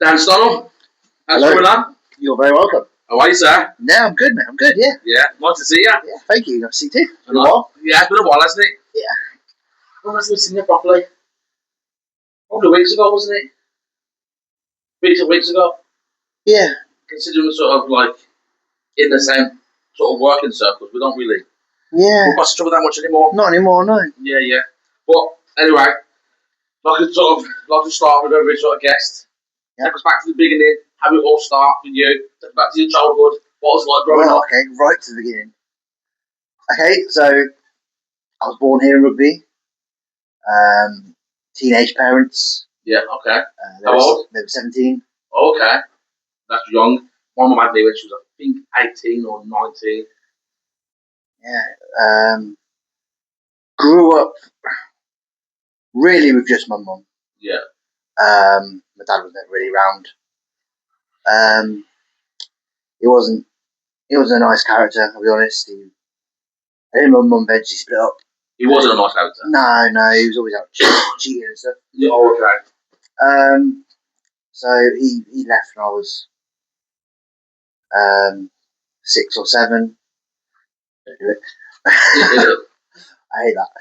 Dan Stonall, thanks for coming on. You're very welcome. How are you, sir? No, I'm good, mate. I'm good, yeah. Yeah, nice to see you. Yeah, thank you. Nice to see you too. Been a while? Yeah, it's been a while, hasn't it? Yeah. When last we seen you properly? A couple of weeks ago, wasn't it? Weeks ago. Yeah. Considering we're sort of like in the same sort of working circles, we don't really pass each other that much anymore. Not anymore, no. Yeah. But anyway, like to start with every sort of guest. Yeah. Take us back to the beginning. How it all start with you. Take us back to your childhood. What was it like growing up? Okay, right to the beginning. Okay, so I was born here in Rugby. Teenage parents. Yeah, okay. How old? They were 17. Okay. That's young. My mum had me when she was, I think, 18 or 19. Yeah. Grew up really with just my mum. Yeah. My dad was never really around. He wasn't a nice character, I'll be honest. Him and my mum eventually split up. He wasn't a nice character? No, he was always out cheating and stuff. Yeah, okay. So he left when I was 6 or 7. Don't do it. I hate that.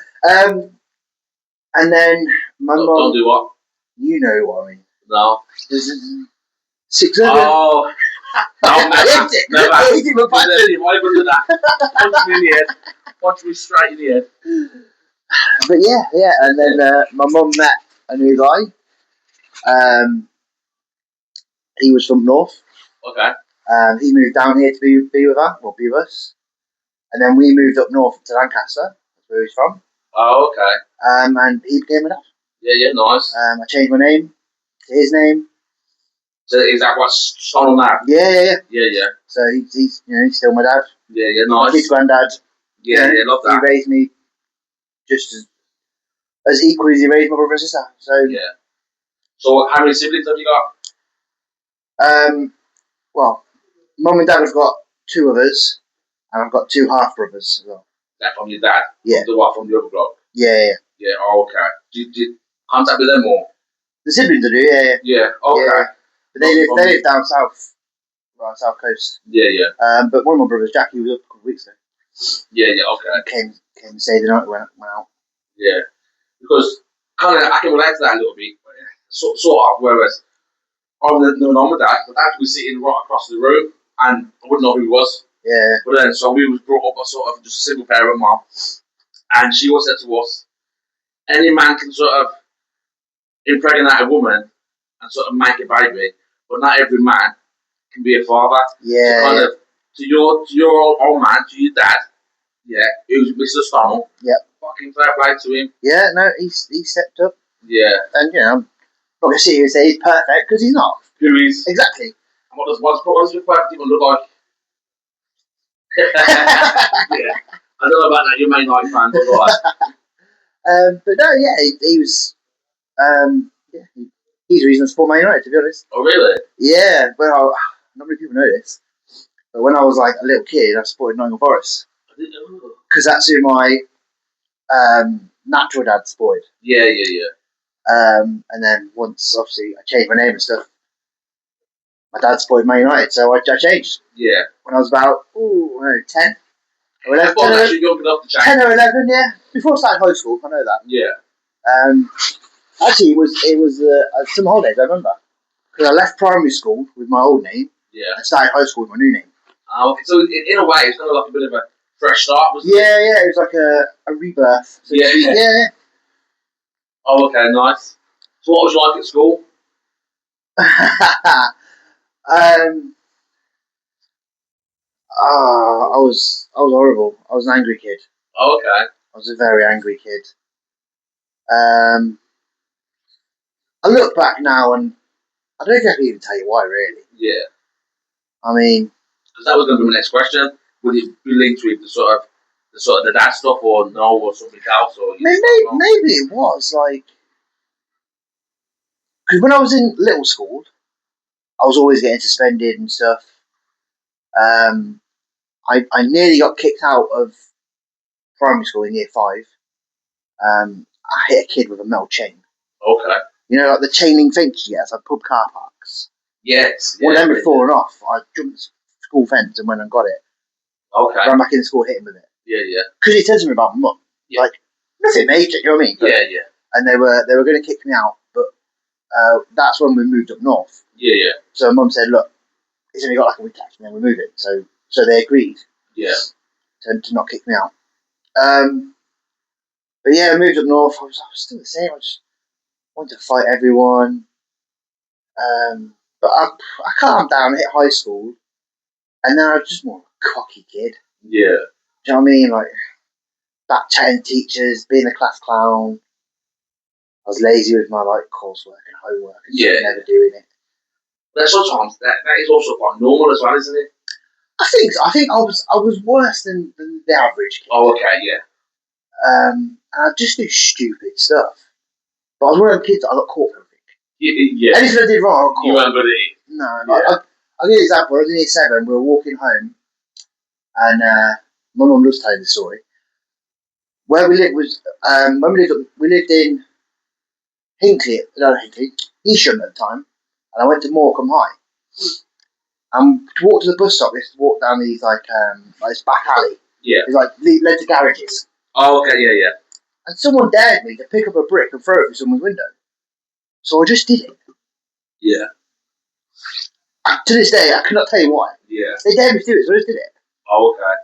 And then my mum. Don't do what? You know what I mean. No. 6, 7. Oh. No, never. He didn't even punch me. Why would do that? Punch me in the head. Punch me straight in the head. But yeah. And then my mum met a new guy. He was from North. Okay. He moved down here to be with us. And then we moved up north to Lancaster. That's where he's from. Oh, okay. And he became my dad. Yeah, nice. I changed my name to his name. So is that what's Stonall now? Yeah. Yeah. So he's still my dad. Yeah, nice. His granddad. Yeah, love that. He raised me just as equally as he raised my brother and sister. So yeah. So how many siblings have you got? Well, mum and dad have got 2 others, and I've got 2 half brothers as well. That from your dad? Yeah. The one from the other block? Yeah. Yeah. Oh, okay. Do you contact with them more? The siblings I do. Yeah. Yeah. Okay. Yeah. But they live down south, right, south coast. Yeah. But one of my brothers, Jack, he was up a couple of weeks ago. Yeah. Okay. He came to stay the night when went out. Yeah. Because kind of I can relate to that a little bit, sort of. Whereas I wouldn't know my dad, but dad was sitting right across the room, and I wouldn't know who he was. Yeah. But then, so we was brought up as sort of just a single parent mom, and she was said to us, any man can sort of impregnate a woman and sort of make a baby, but not every man can be a father. Yeah. So kind of to your old man, to your dad, yeah, who's Mr. Stonall. Yep. Fucking fair play to him. Yeah, no, he stepped up. Yeah. And I'm not going to sit here and say he's perfect, because he's not. Who is? Exactly. And what does the perfect even look like? Yeah. I don't know about that, you may not fan, but right. But no, yeah, he was he's the reason I support Man United, to be honest. Oh really? Yeah, well, not many people know this, but when I was like a little kid, I supported Nottingham Forest. Because that's who my natural dad supported. Yeah. And then once, obviously, I changed my name and stuff, my dad supported Man United, so I changed. Yeah. When I was about 10. Or 11, 10 or 11, yeah. Before I started high school, I know that. Yeah. Actually, it was some holidays, I remember. Because I left primary school with my old name. Yeah. And started high school with my new name. Okay, so in a way, it's kind of like a bit of a fresh start, wasn't it? Yeah, it was like a rebirth. So yeah. Oh, okay, nice. So what was you like at school? I was horrible. I was an angry kid. Oh, okay. I was a very angry kid. I look back now and I don't think I can even tell you why, really. Yeah. I mean, because that was going to be my next question. Would it be linked with the sort of the dad stuff, or no, or something else, or maybe it was like, because when I was in little school, I was always getting suspended and stuff. I nearly got kicked out of primary school in year 5. I hit a kid with a metal chain. Okay. You know, like the chaining things you get at pub car parks. Yes. One of them had fallen off. I jumped the school fence and went and got it. Okay. Ran back in the school, hit him with it. Yeah. Because he said to me about my mum. Yeah. Like, nothing major, you know what I mean? But, yeah. And they were going to kick me out, but that's when we moved up north. Yeah. So mum said, look, it's only got like a week left and then we're moving. So they agreed. Yeah. To not kick me out. But yeah, I moved up north. I was still the same. I just wanted to fight everyone. But I calmed down, hit high school, and then I was just more of a cocky kid. Yeah. Do you know what I mean? Like, back chatting teachers, being a class clown. I was lazy with my like coursework and homework and never doing it. But sometimes that is also quite normal as well, isn't it? I think I was worse than the average kid. Oh, okay, yeah. And I just do stupid stuff. But I was one of the kids that I got caught for everything. Yeah. Anything I did wrong, I got caught. You weren't good at it. No. I'll give you an example. I was in year 7, we were walking home, and my mum loves telling the story. Where we lived was when we lived in Easham at the time, and I went to Morecambe High. To walk to the bus stop, we had to walk down these like this back alley. Yeah. It's like led to garages. Oh, okay, yeah. And someone dared me to pick up a brick and throw it through someone's window. So I just did it. Yeah. And to this day, I cannot tell you why. Yeah. They dared me to do it, so I just did it. Oh, okay.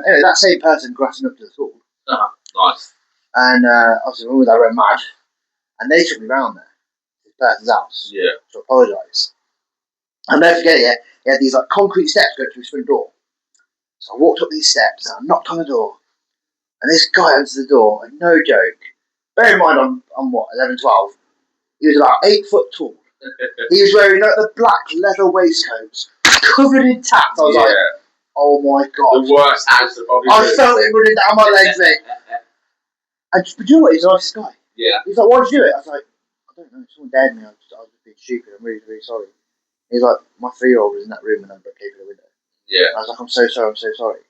Anyway, that same person grassing up to the school. Nice. And obviously, when I went mad, and they took me round there, this person's house, to apologise. I'll never forget it. He had these like concrete steps going to his front door. So I walked up these steps and I knocked on the door, and this guy answered the door, and no joke. Bear in mind, I'm what 11, 12. He was about 8 foot tall. He was wearing like the black leather waistcoats, covered in tats. I was like, oh my god. The worst answer probably. I felt it running down my legs, mate. And but you know what? He's a nice guy. Yeah. He's like, why'd you do it? I was like, I don't know. Someone dared me. I was just being stupid. I'm really, really sorry. He's like, my 3-year-old was in that room and I came through the window. Yeah. I was like, I'm so sorry.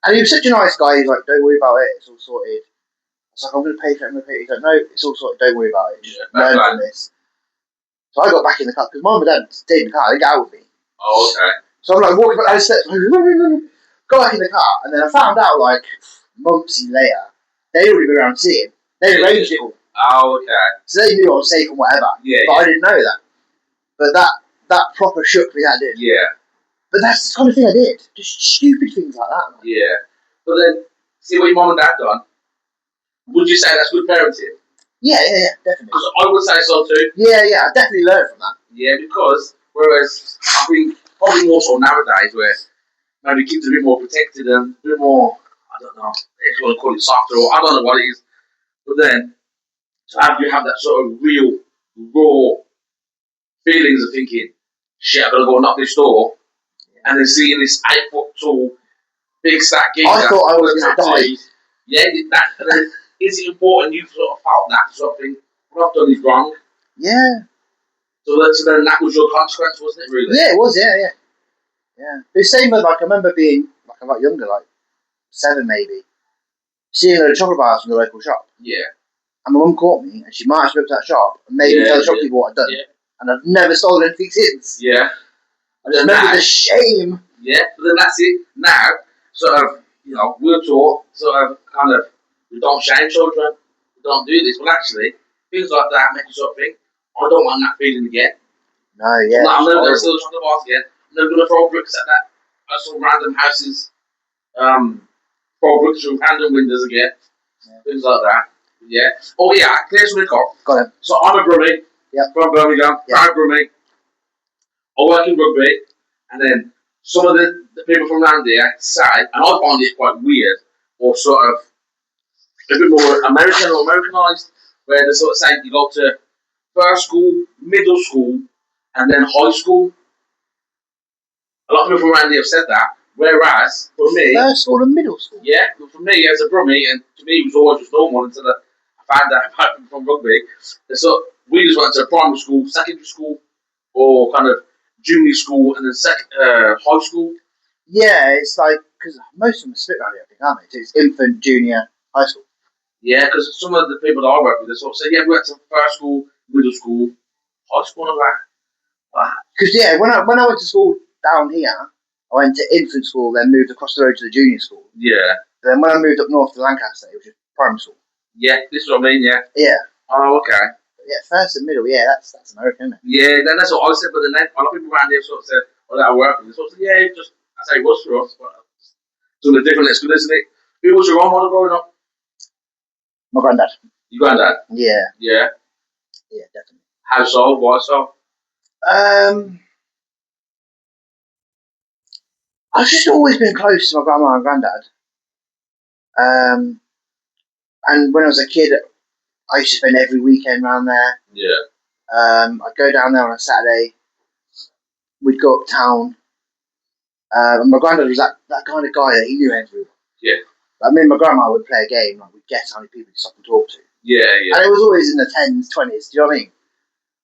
And he was such a nice guy. He's like, don't worry about it. It's all sorted. I was like, I'm going to pay for it. He's like, no, it's all sorted. Don't worry about it. Just learn from this. So I got back in the car because mum and dad stayed in the car. They got out with me. Oh, okay. So I'm like walking back down the steps. Got back in the car, and then I found out like months later they'd already been around to see him. They'd arranged it all. Oh, okay. So they knew I was safe and whatever. Yeah. But I didn't know that. But that proper shook me. That did. Yeah. But that's the kind of thing I did. Just stupid things like that. Man. Yeah. But then, see what your mum and dad done. Would you say that's good parenting? Yeah, definitely. Because I would say so too. Yeah, I definitely learned from that. Yeah, because whereas I think probably more so nowadays where maybe kids are a bit more protected and a bit more, I don't know, if you want to call it softer or I don't know what it is. But then to have you have that sort of real, raw feelings of thinking, shit, I'm gonna go knock this door and then seeing this 8 foot tall big stack geezer. I thought I was gonna die. Yeah, that and then is it important you sort of felt that sort of thing? What I've done is wrong. Yeah. So then that was your consequence, wasn't it, really? Yeah, it was, yeah. The same with, like, I remember being, like, a lot younger, like, 7 maybe, seeing a chocolate bars from the local shop. Yeah. And my mum caught me, and she marched me up to that shop and made me tell the shopkeeper what I'd done. Yeah. And I've never stolen anything since. Yeah. I just remember the shame. Yeah, but then that's it. Now, sort of, we're taught, sort of, kind of, we don't shame children, we don't do this, but actually, things like that make you sort of think, I don't want that feeling again. No, yeah. I'm never going to steal the chocolate bars again. I'm never going to throw bricks at some random houses, throw bricks through random windows again, things like that. Yeah. Oh, yeah, clear something up. Got it. So I'm a Brummie from Birmingham, proud Brummie. I work in rugby, and then some of the people from around there say, and I find it quite weird, or sort of a bit more American or Americanized, where they sort of say you go to first school, middle school, and then high school. A lot of people from around here have said that, whereas for me, first school and middle school. Yeah, for me as a Brummie, and to me it was always just normal until I found out about people from rugby. So we just went to primary school, secondary school, or kind of junior school, and then high school. Yeah, it's like, because most of them are split around here, I think, aren't they? It's infant, junior, high school. Yeah, because some of the people that I work with, they sort of say, yeah, we went to first school, middle school, high school, and that. Because when I went to school down here, I went to infant school, then moved across the road to the junior school. Yeah. Then when I moved up north to Lancaster, it was just primary school. Yeah, this is what I mean. Yeah. Yeah. Oh, okay. Yeah, first and middle. Yeah, that's American, isn't it? Yeah, that's what I said. But then a lot of people around here sort of said, "Well, that work." And sort of said, "Yeah, just I say it was for us, but it's a different school, isn't it?" Who was your role model growing up? My granddad. Your granddad. Yeah. Yeah. Yeah, definitely. How so? Why so? I've just always been close to my grandma and granddad. And when I was a kid, I used to spend every weekend around there. Yeah. I'd go down there on a Saturday. We'd go uptown. And my granddad was that kind of guy that he knew everyone. Yeah. Like me and my grandma would play a game, like we'd guess how many people to stop and talk to. Yeah, yeah. And it was always in the 10s, 20s, do you know what I mean?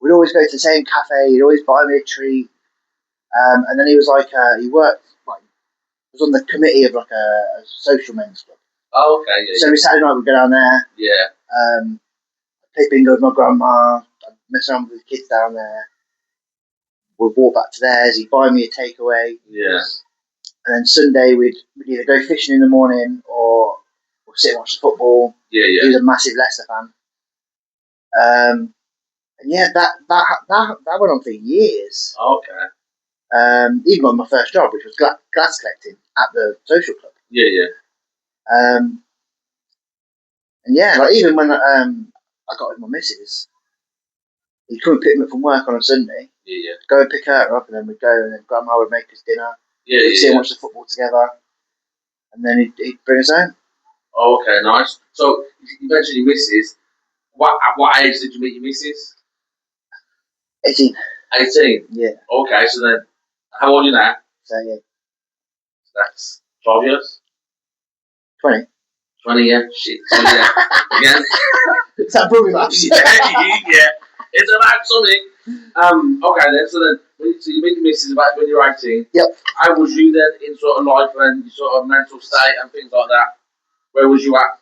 We'd always go to the same cafe, he'd always buy me a treat. And then he was like, he worked, like, was on the committee of like a social men's club. Oh, okay, yeah. So every Saturday night we'd go down there. Yeah. Play bingo with my grandma, I'd mess around with the kids down there. We'd walk back to theirs, he'd buy me a takeaway. Yeah. And then Sunday we'd either go fishing in the morning or sit and watch the football. Yeah, yeah. He was a massive Leicester fan. And yeah, that went on for years. Okay. Even on my first job, which was glass collecting at the social club. Yeah, yeah. And yeah, like even when I got with my missus, he'd come and pick me up from work on a Sunday. Yeah, yeah. Go and pick her up, and then we'd go, and then Grandma would make us dinner. Yeah, we'd yeah. sit and watch the football together, and then he'd bring us home. Oh, okay, nice. So you mentioned your missus. At what age did you meet your missus? 18. 18? Yeah. Okay, so then, how old are you now? 38. That's 12 years? 20. 20, yeah. Shit. So, yeah. Again. Is that probably laughs? Yeah. It's about something. Okay, then. So then, so you meet your missus about when you're 18. Yep. How was you then in sort of life and sort of mental state and things like that? Where was you at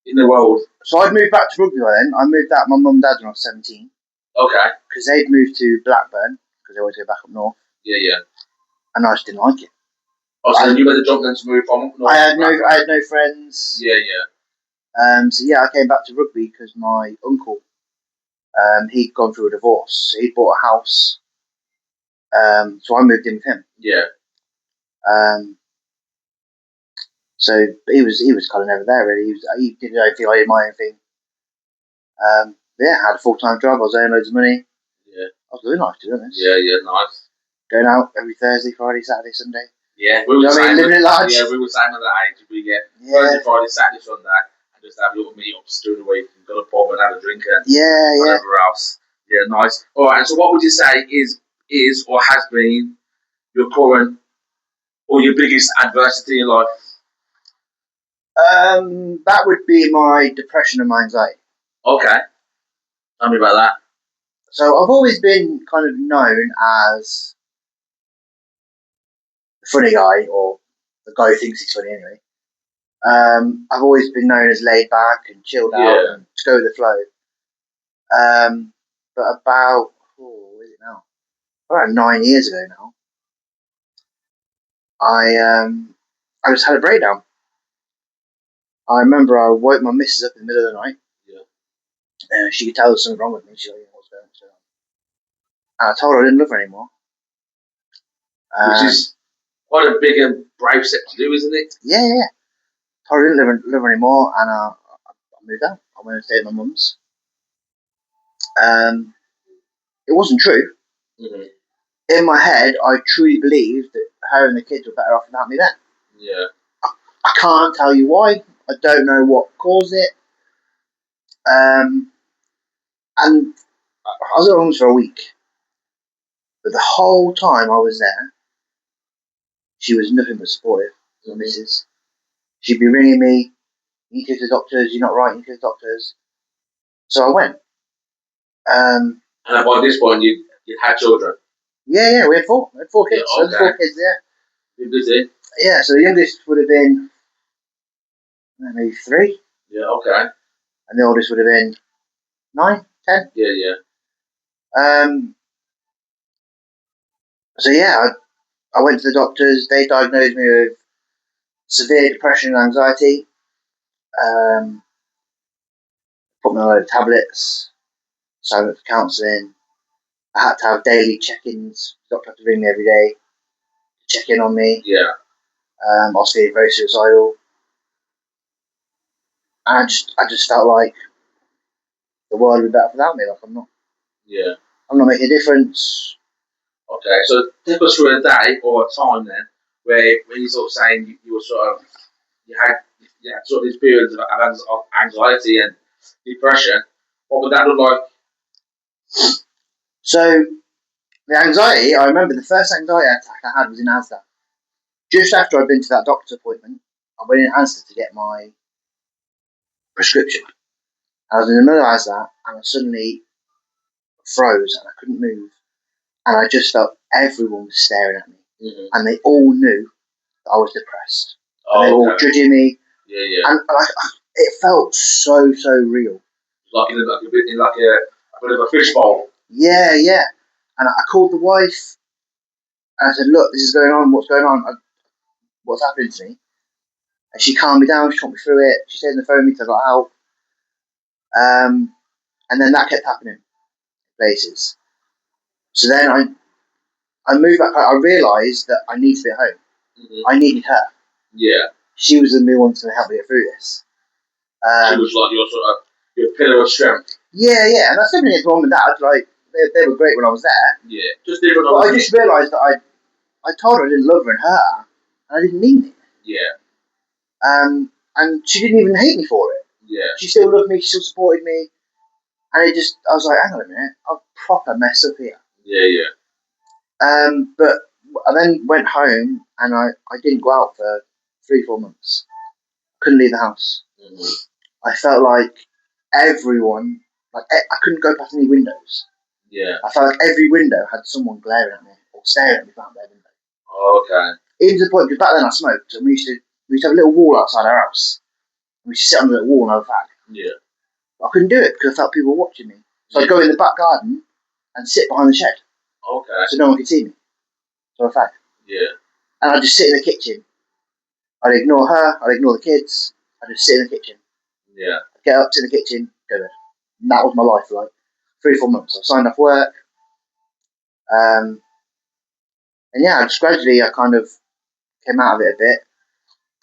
in the world? So I'd moved back to Rugby by then. I moved out with my mum and dad when I was 17. Okay. Because they'd moved to Blackburn, because they always go back up north. Yeah, yeah. And I just didn't like it. Oh, so you made the jump then to move from north? I had no friends. Yeah, yeah. So yeah, I came back to Rugby because my uncle, he'd gone through a divorce. So he'd bought a house. So I moved in with him. Yeah. So he was kind of never there really. He did his own thing, I did my own thing. Yeah, I had a full-time job. I was earning loads of money. Yeah. I was doing life, to be honest. Yeah, yeah, nice. Going out every Thursday, Friday, Saturday, Sunday. Yeah, we were living it large. Yeah, we were saying at that age. We get Thursday, Friday, Saturday, Sunday, and just have little meetups during the week and go to the pub and have a drink and whatever else. Yeah, nice. All right. And so, what would you say is or has been your current or your biggest adversity in life? That would be my depression and my anxiety. Okay. Tell me about that. So I've always been kind of known as the funny guy, or the guy who thinks he's funny anyway. I've always been known as laid back and chilled out and to go with the flow. But about, what is it now? About 9 years ago now, I just had a breakdown. I remember I woke my missus up in the middle of the night. Yeah. She could tell there was something wrong with me. She's like, what's going on? And I told her I didn't love her anymore. Which is quite a big and brave step to do, isn't it? Yeah, yeah. Told her I didn't love her anymore, and I moved out. I went and stayed at my mum's. It wasn't true. Mm-hmm. In my head, I truly believed that her and the kids were better off without me then. Yeah. I can't tell you why. I don't know what caused it. And I was at home for a week. But the whole time I was there, she was nothing but supportive. My missus. She'd be ringing me, you need to go to the doctors, you're not right, you need to go to the doctors. So I went. And by this point, you had children? Yeah, we had four. We had 4 kids. Yeah, okay. So 4 kids, yeah. You're busy? Yeah, so the youngest would have been maybe 3. Yeah, okay. And the oldest would have been 9, 10. Yeah, yeah. So yeah, I went to the doctors. They diagnosed me with severe depression and anxiety. Um, Put me on a load of tablets. Signed up for counselling. I had to have daily check-ins. The doctor had to ring me every day to check in on me. Yeah. I was feeling very suicidal. And I just felt like the world would be better without me. Like Yeah. I'm not making a difference. Okay, so take us through a day or a time then where you sort of saying you were sort of you had sort of these periods of anxiety and depression. What would that look like? So the anxiety, I remember the first anxiety attack I had was in Asda. Just after I'd been to that doctor's appointment, I went in Asda to get my prescription. I was in the middle of Asda and I suddenly froze and I couldn't move. And I just felt everyone was staring at me. Mm-hmm. And they all knew that I was depressed. And they were all judging me. Yeah, yeah. And it felt so real. Like in a bit of a fishbowl. Yeah, yeah. And I called the wife and I said, "Look, this is going on. What's going on? What's happening to me?" And she calmed me down. She talked me through it. She stayed in the phone with me till I got out. And then that kept happening places. So then I moved back. I realised that I needed to be at home. Mm-hmm. I needed her. Yeah. She was the one to help me get through this. She was like your pillar of strength. Yeah, yeah. And I said to mum and dad, like they were great when I was there. Yeah. Just different. But I just realised that I told her I didn't love her and her, and I didn't mean it. Yeah. And she didn't even hate me for it. Yeah. She still loved me. She still supported me. And I was like, hang on a minute, I've proper messed up here. Yeah, yeah. But I then went home and I didn't go out for 3-4 months. Couldn't leave the house. Mm-hmm. I felt like everyone, like I couldn't go past any windows. Yeah. I felt like every window had someone glaring at me or staring at me from their window. Oh, okay. Even to the point, because back then I smoked, and we used to have a little wall outside our house. We used to sit on the wall and have a fag. Yeah. I couldn't do it because I felt people watching me. So I'd go in the back garden and sit behind the shed. Okay. So no one could see me. So a fag. Yeah. And I'd just sit in the kitchen. I'd ignore her, I'd ignore the kids, I'd just sit in the kitchen. Yeah. I'd get up to the kitchen, go there. And that was my life for like 3-4 months. I signed off work. And yeah, just gradually I kind of came out of it a bit.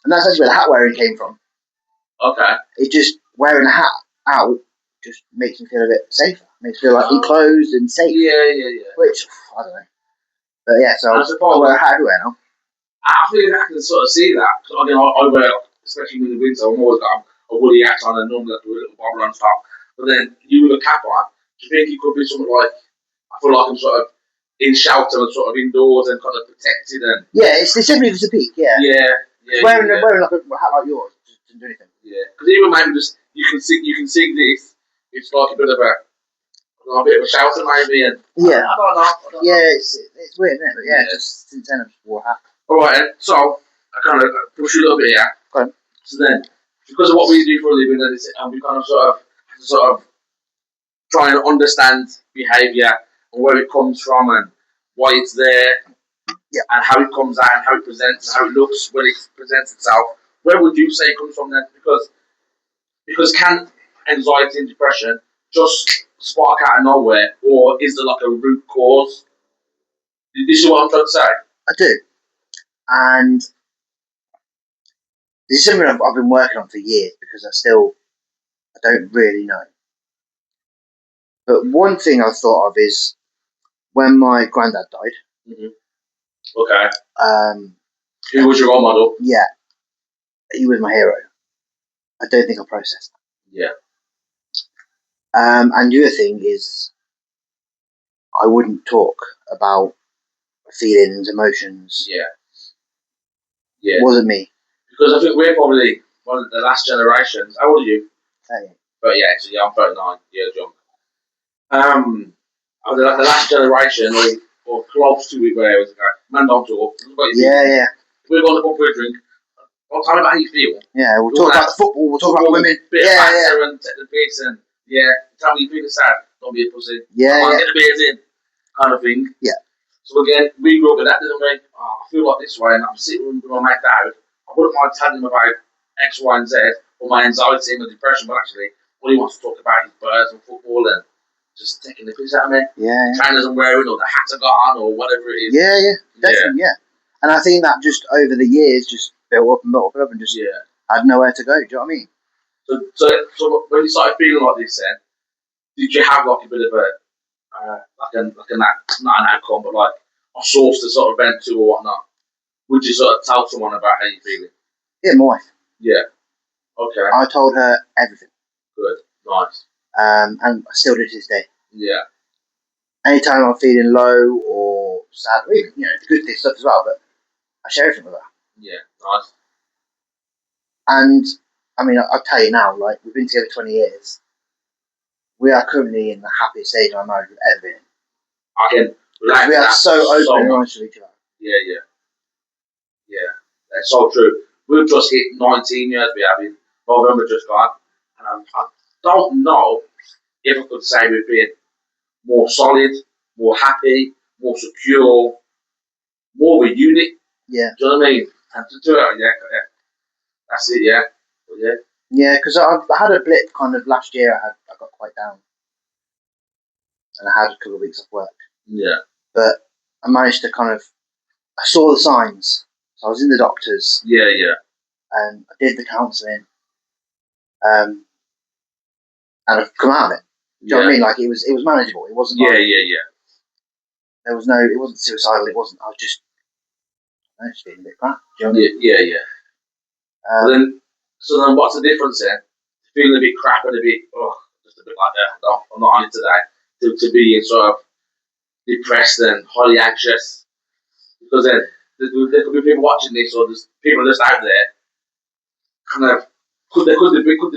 And that's actually where the hat wearing came from. Okay. It just, wearing a hat out just makes me feel a bit safer. Makes me feel like enclosed and safe. Yeah, yeah, yeah. Which, I don't know. But yeah, so I wear a hat everywhere now. I think I can sort of see that. Cause again, I wear, especially in the winter, I've always got a woolly hat on and normally a little bobble on top. But then you with a cap on, do you think it could be something like, I feel like I'm sort of in shelter and sort of indoors and kind of protected and... Yeah, it's definitely just a peak, yeah. Yeah, yeah. Wearing like a hat like yours doesn't do anything. Yeah, because even maybe just, you can see this, it's like a bit of a shelter maybe and... Yeah. I don't know. Yeah, it's weird, isn't it? But yeah, just since then I've just wore a hat. Alright then, so I kind of push you a little bit here. Okay. So then, because of what we do for a living, and we kind of sort of try and understand behaviour and where it comes from and why it's there, and how it comes out and how it presents and how it looks when it presents itself. Where would you say it comes from then? Because can anxiety and depression just spark out of nowhere, or is there like a root cause? This is what I'm trying to say. I do, and this is something I've been working on for years because I don't really know. But one thing I thought of is when my granddad died. Mm-hmm. Okay. Who was your role model? Yeah, he was my hero. I don't think I processed that. Yeah. And the other thing is, I wouldn't talk about feelings, emotions. Yeah. Yeah. It wasn't me. Because I think we're probably one of the last generations. How old are you? 38. 38, so yeah, I'm 39 years young. The last generation, or close to it, where it was like, man, don't talk. Yeah. We're going to go for a drink. Don't tell me about how you feel. Yeah, we'll talk about the football, we'll talk about women. Bit of banter and take the piss and, tell me you feel sad. Don't be a pussy. Yeah, Come on, get the beers in. Kind of thing. Yeah. So again, we grew up with that, didn't we? Oh, I feel like this way, and I'm sitting with my mate Dad. I wouldn't mind telling him about X, Y, and Z, or my anxiety and my depression, but actually, all he wants to talk about is birds and football and just taking the piss out of me. Yeah. Trainers I'm wearing, or the hats I got on, or whatever it is. Yeah, definitely, yeah. And I think that just over the years just built up and built up and just had nowhere to go. Do you know what I mean? So when you started feeling like this, then did you have like a bit of a not an outcome, but like a source to sort of vent to or whatnot? Would you sort of tell someone about how you're feeling? Yeah, my wife. Yeah. Okay. I told her everything. Good. Nice. And I still do to this day. Yeah. Anytime I'm feeling low or sad, even, the good thing stuff as well, but I share everything with her. Yeah. Nice. And I mean, I'll tell you now, like, we've been together 20 years. We are currently in the happiest stage of our marriage we've ever been in. I can relate. We are so open and honest with each other. Yeah. That's so true. We've just hit 19 years. We have in November just gone, and I don't know if I could say we've been more solid, more happy, more secure, more of a unit. Yeah. Do you know what I mean? And to do it, yeah. That's it, yeah. Yeah, because I had a blip kind of last year. I got quite down, and I had a couple of weeks off work. Yeah. But I managed to I saw the signs. So I was in the doctors. Yeah. And I did the counselling. And I've come out of it. Do you know what I mean? Like, it was manageable. It wasn't like... Yeah. There was no... It wasn't suicidal. It wasn't... I was just feeling a bit crap. Do you know what I mean? Yeah. So then what's the difference then? Feeling a bit crap and just a bit like that. No, I'm not on it today. To being sort of depressed and highly anxious. Because then there could be people watching this, or there's people just out there kind of could they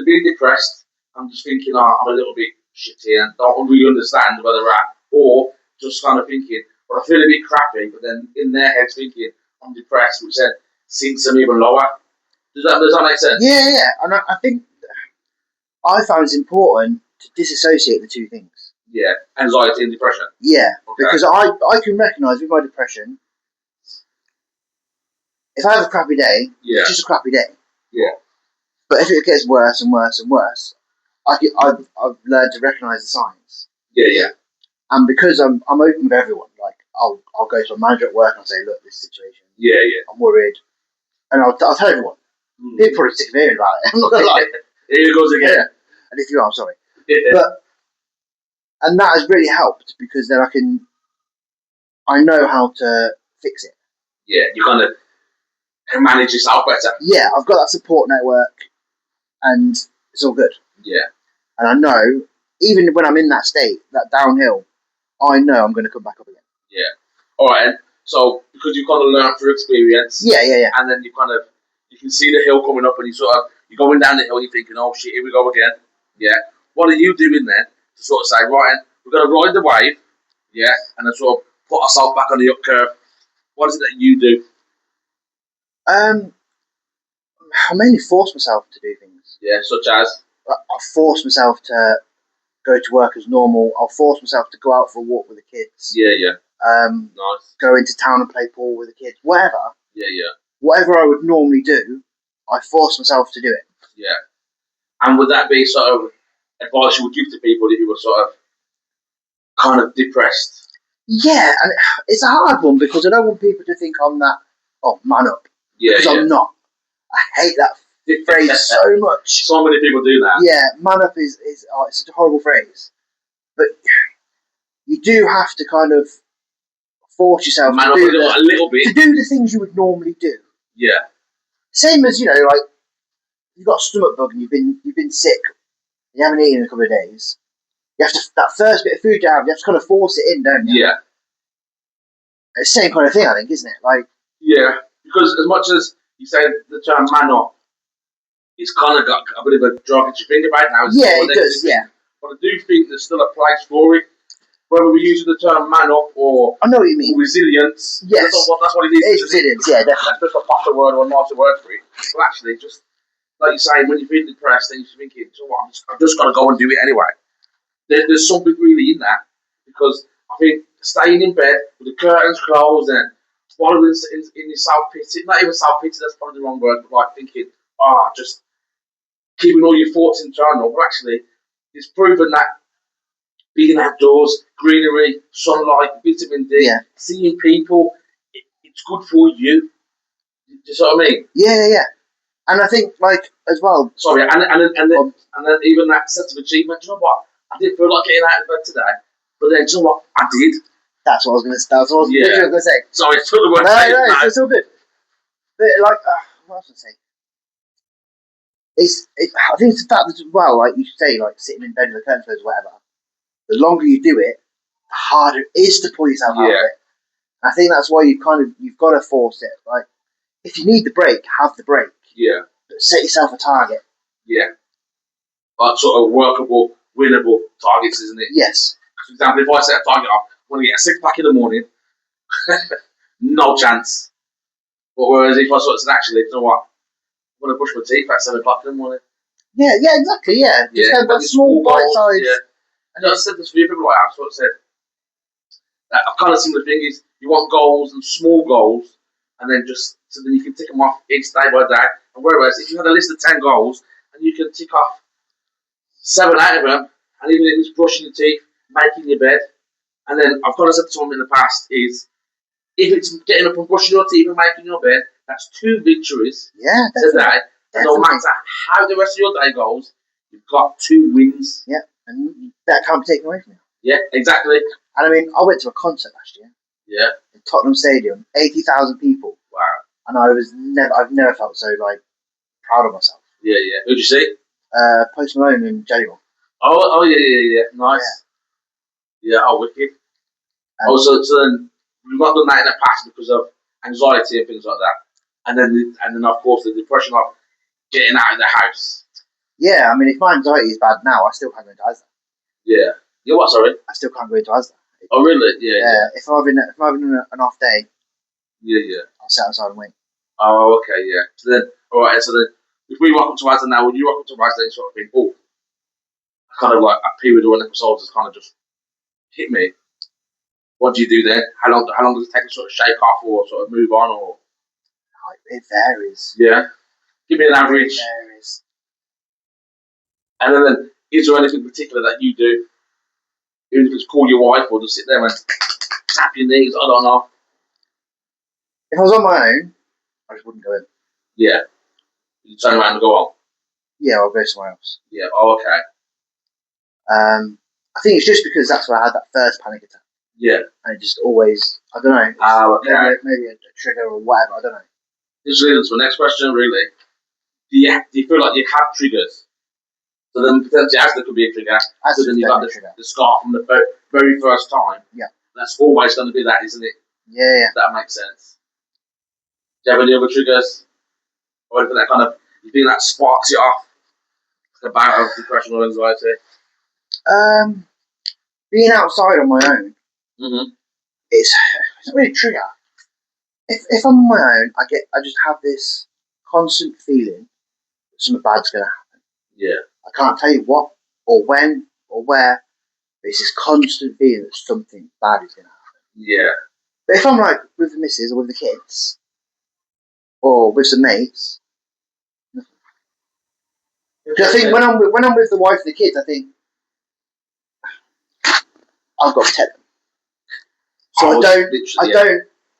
be depressed? I'm just thinking, I'm a little bit shitty and don't really understand where they're at, or just kind of thinking, well, I feel a bit crappy, but then in their heads thinking I'm depressed, which then sinks them even lower. Does that make sense? Yeah. And I think I found it's important to disassociate the two things. Yeah, anxiety and depression. Yeah, okay. Because I can recognise with my depression, if I have a crappy day, it's just a crappy day. Yeah. But if it gets worse and worse and worse, I've learned to recognise the signs. Yeah. And because I'm open with everyone, like I'll go to a manager at work and I'll say, look, this situation. Yeah. I'm worried, and I'll tell everyone. They're probably sick of hearing about it. I'm not gonna lie. Here it goes again. Yeah. And if you are, I'm sorry. Yeah. And that has really helped because then I know how to fix it. Yeah, you kind of can manage yourself better. Yeah, I've got that support network, and it's all good. Yeah. And I know, even when I'm in that state, that downhill, I know I'm going to come back up again. Yeah. All right. So because you kind of learn through experience. Yeah. And then you can see the hill coming up, and you're going down the hill, and you're thinking, oh shit, here we go again. Yeah. What are you doing then to sort of say, right, we're going to ride the wave, yeah, and then sort of put ourselves back on the up curve? What is it that you do? I mainly force myself to do things. Yeah, such as? I force myself to go to work as normal. I'll force myself to go out for a walk with the kids. Yeah. Nice. Go into town and play pool with the kids. Whatever. Yeah. Whatever I would normally do, I force myself to do it. Yeah. And would that be sort of advice you would give to people if you were sort of kind of depressed? Yeah, and it's a hard one because I don't want people to think I'm that, man up. Yeah. Because I'm not. I hate that phrase so much. So many people do that. Yeah, man up is it's such a horrible phrase. But you do have to kind of force yourself to do a little bit. To do the things you would normally do. Yeah. Same as, like, you've got a stomach bug and you've been sick, you haven't eaten in a couple of days. You have to, that first bit of food you have to kind of force it in, don't you? Yeah. It's the same kind of thing, I think, isn't it? Like, yeah, because as much as you say the term man up, it's kind of got a bit of a derogatory thing about it now. Yeah, it does, yeah. But I do think there's still a place for it. Whether we're using the term man up or I know what you mean. Resilience. Yes. That's what it is. It's resilience, yeah, definitely. That's just a proper word or a nicer word for it. But actually, just like you're saying, when you feel depressed, then you're thinking, so what, I'm just going to go and do it anyway. There's something really in that, because I think staying in bed with the curtains closed and swallowing in your self-pity, not even self-pity, that's probably the wrong word, but like thinking, just keeping all your thoughts internal. But actually, it's proven that being outdoors, greenery, sunlight, vitamin D, seeing people, it's good for you. Do you see what I mean? Yeah. And I think, like, as well. Sorry, and then even that sense of achievement. Do you know what? I didn't feel like getting out of bed today, but then do you know what? I did. That's what I was going to. That's what I was going to say. Sorry, it's the word. No, it's all good. But like, what else was I saying? I think it's the fact that as well, like you say, like sitting in bed with the curtains closed or whatever. The longer you do it, the harder it is to pull yourself out of it. And I think that's why you've got to force it. Like, if you need the break, have the break. Yeah. But set yourself a target. Yeah. Like sort of workable, winnable targets, isn't it? Yes. For example, if I set a target up, I want to get a 6-pack in the morning, no chance. But whereas if I sort of said, actually, you know what? I want to brush my teeth at 7 o'clock in the morning. Yeah, exactly, yeah. Just have that small bite size. Yeah. And I said this to people like I've sort of said, that I've kind of seen the thing is, you want goals and small goals, and then so then you can tick them off each day by day. And whereas if you had a list of 10 goals, and you can tick off 7 out of them, and even if it's brushing your teeth, making your bed, and then I've kind of said to someone in the past is, if it's getting up and brushing your teeth and making your bed, that's 2 victories today. And no matter how the rest of your day goes, you've got 2 wins. Yeah, and that can't be taken away from you. Yeah, exactly. And I mean, I went to a concert last year. Yeah. In Tottenham Stadium, 80,000 people. Wow. And I've never felt so like proud of myself. Yeah. Who'd you see? Post Malone and Jelly. Oh yeah. Nice. Yeah, wicked. So then we've not done that in the past because of anxiety and things like that, and then of course the depression of getting out of the house. Yeah, I mean, if my anxiety is bad now, I still can't go into Asda. Yeah. You what? Sorry. I still can't go into Asda. Oh really? Yeah. If I'm having an off day. Yeah. I'll sit outside and wait. Oh, okay, yeah. So then, all right. So then, if we walk up to Asda now, when you walk up to Asda, and sort of think, oh, kind of like a period or an episode has kind of just hit me. What do you do then? How long does it take to sort of shake off or sort of move on or? It varies. Yeah. Give me an average. It varies. And then, is there anything particular that you do? Even if it's call your wife or just sit there and tap your knees, I don't know. If I was on my own, I just wouldn't go in. Yeah. You turn around and go on. Yeah, I'll go somewhere else. Yeah. Oh, okay. I think it's just because that's where I had that first panic attack. Yeah. And it just always, I don't know. Okay. Maybe a trigger or whatever. I don't know. This leads to my next question. Really, do you feel like you have triggers? So then potentially Asda could be a trigger. So then you got the scar from the very first time. Yeah. That's always going to be that, isn't it? Yeah. That makes sense. Do you have any other triggers? Or anything that kind of, you think that sparks you off? Like a bout of depression or anxiety? Being outside on my own, it's not really a trigger. If I'm on my own, I just have this constant feeling that something bad's going to happen. Yeah. I can't tell you what or when or where, but it's this constant feeling that something bad is going to happen. Yeah. But if I'm like with the missus or with the kids or with some mates, because I think when I'm with the wife and the kids, I think I've got to protect them. So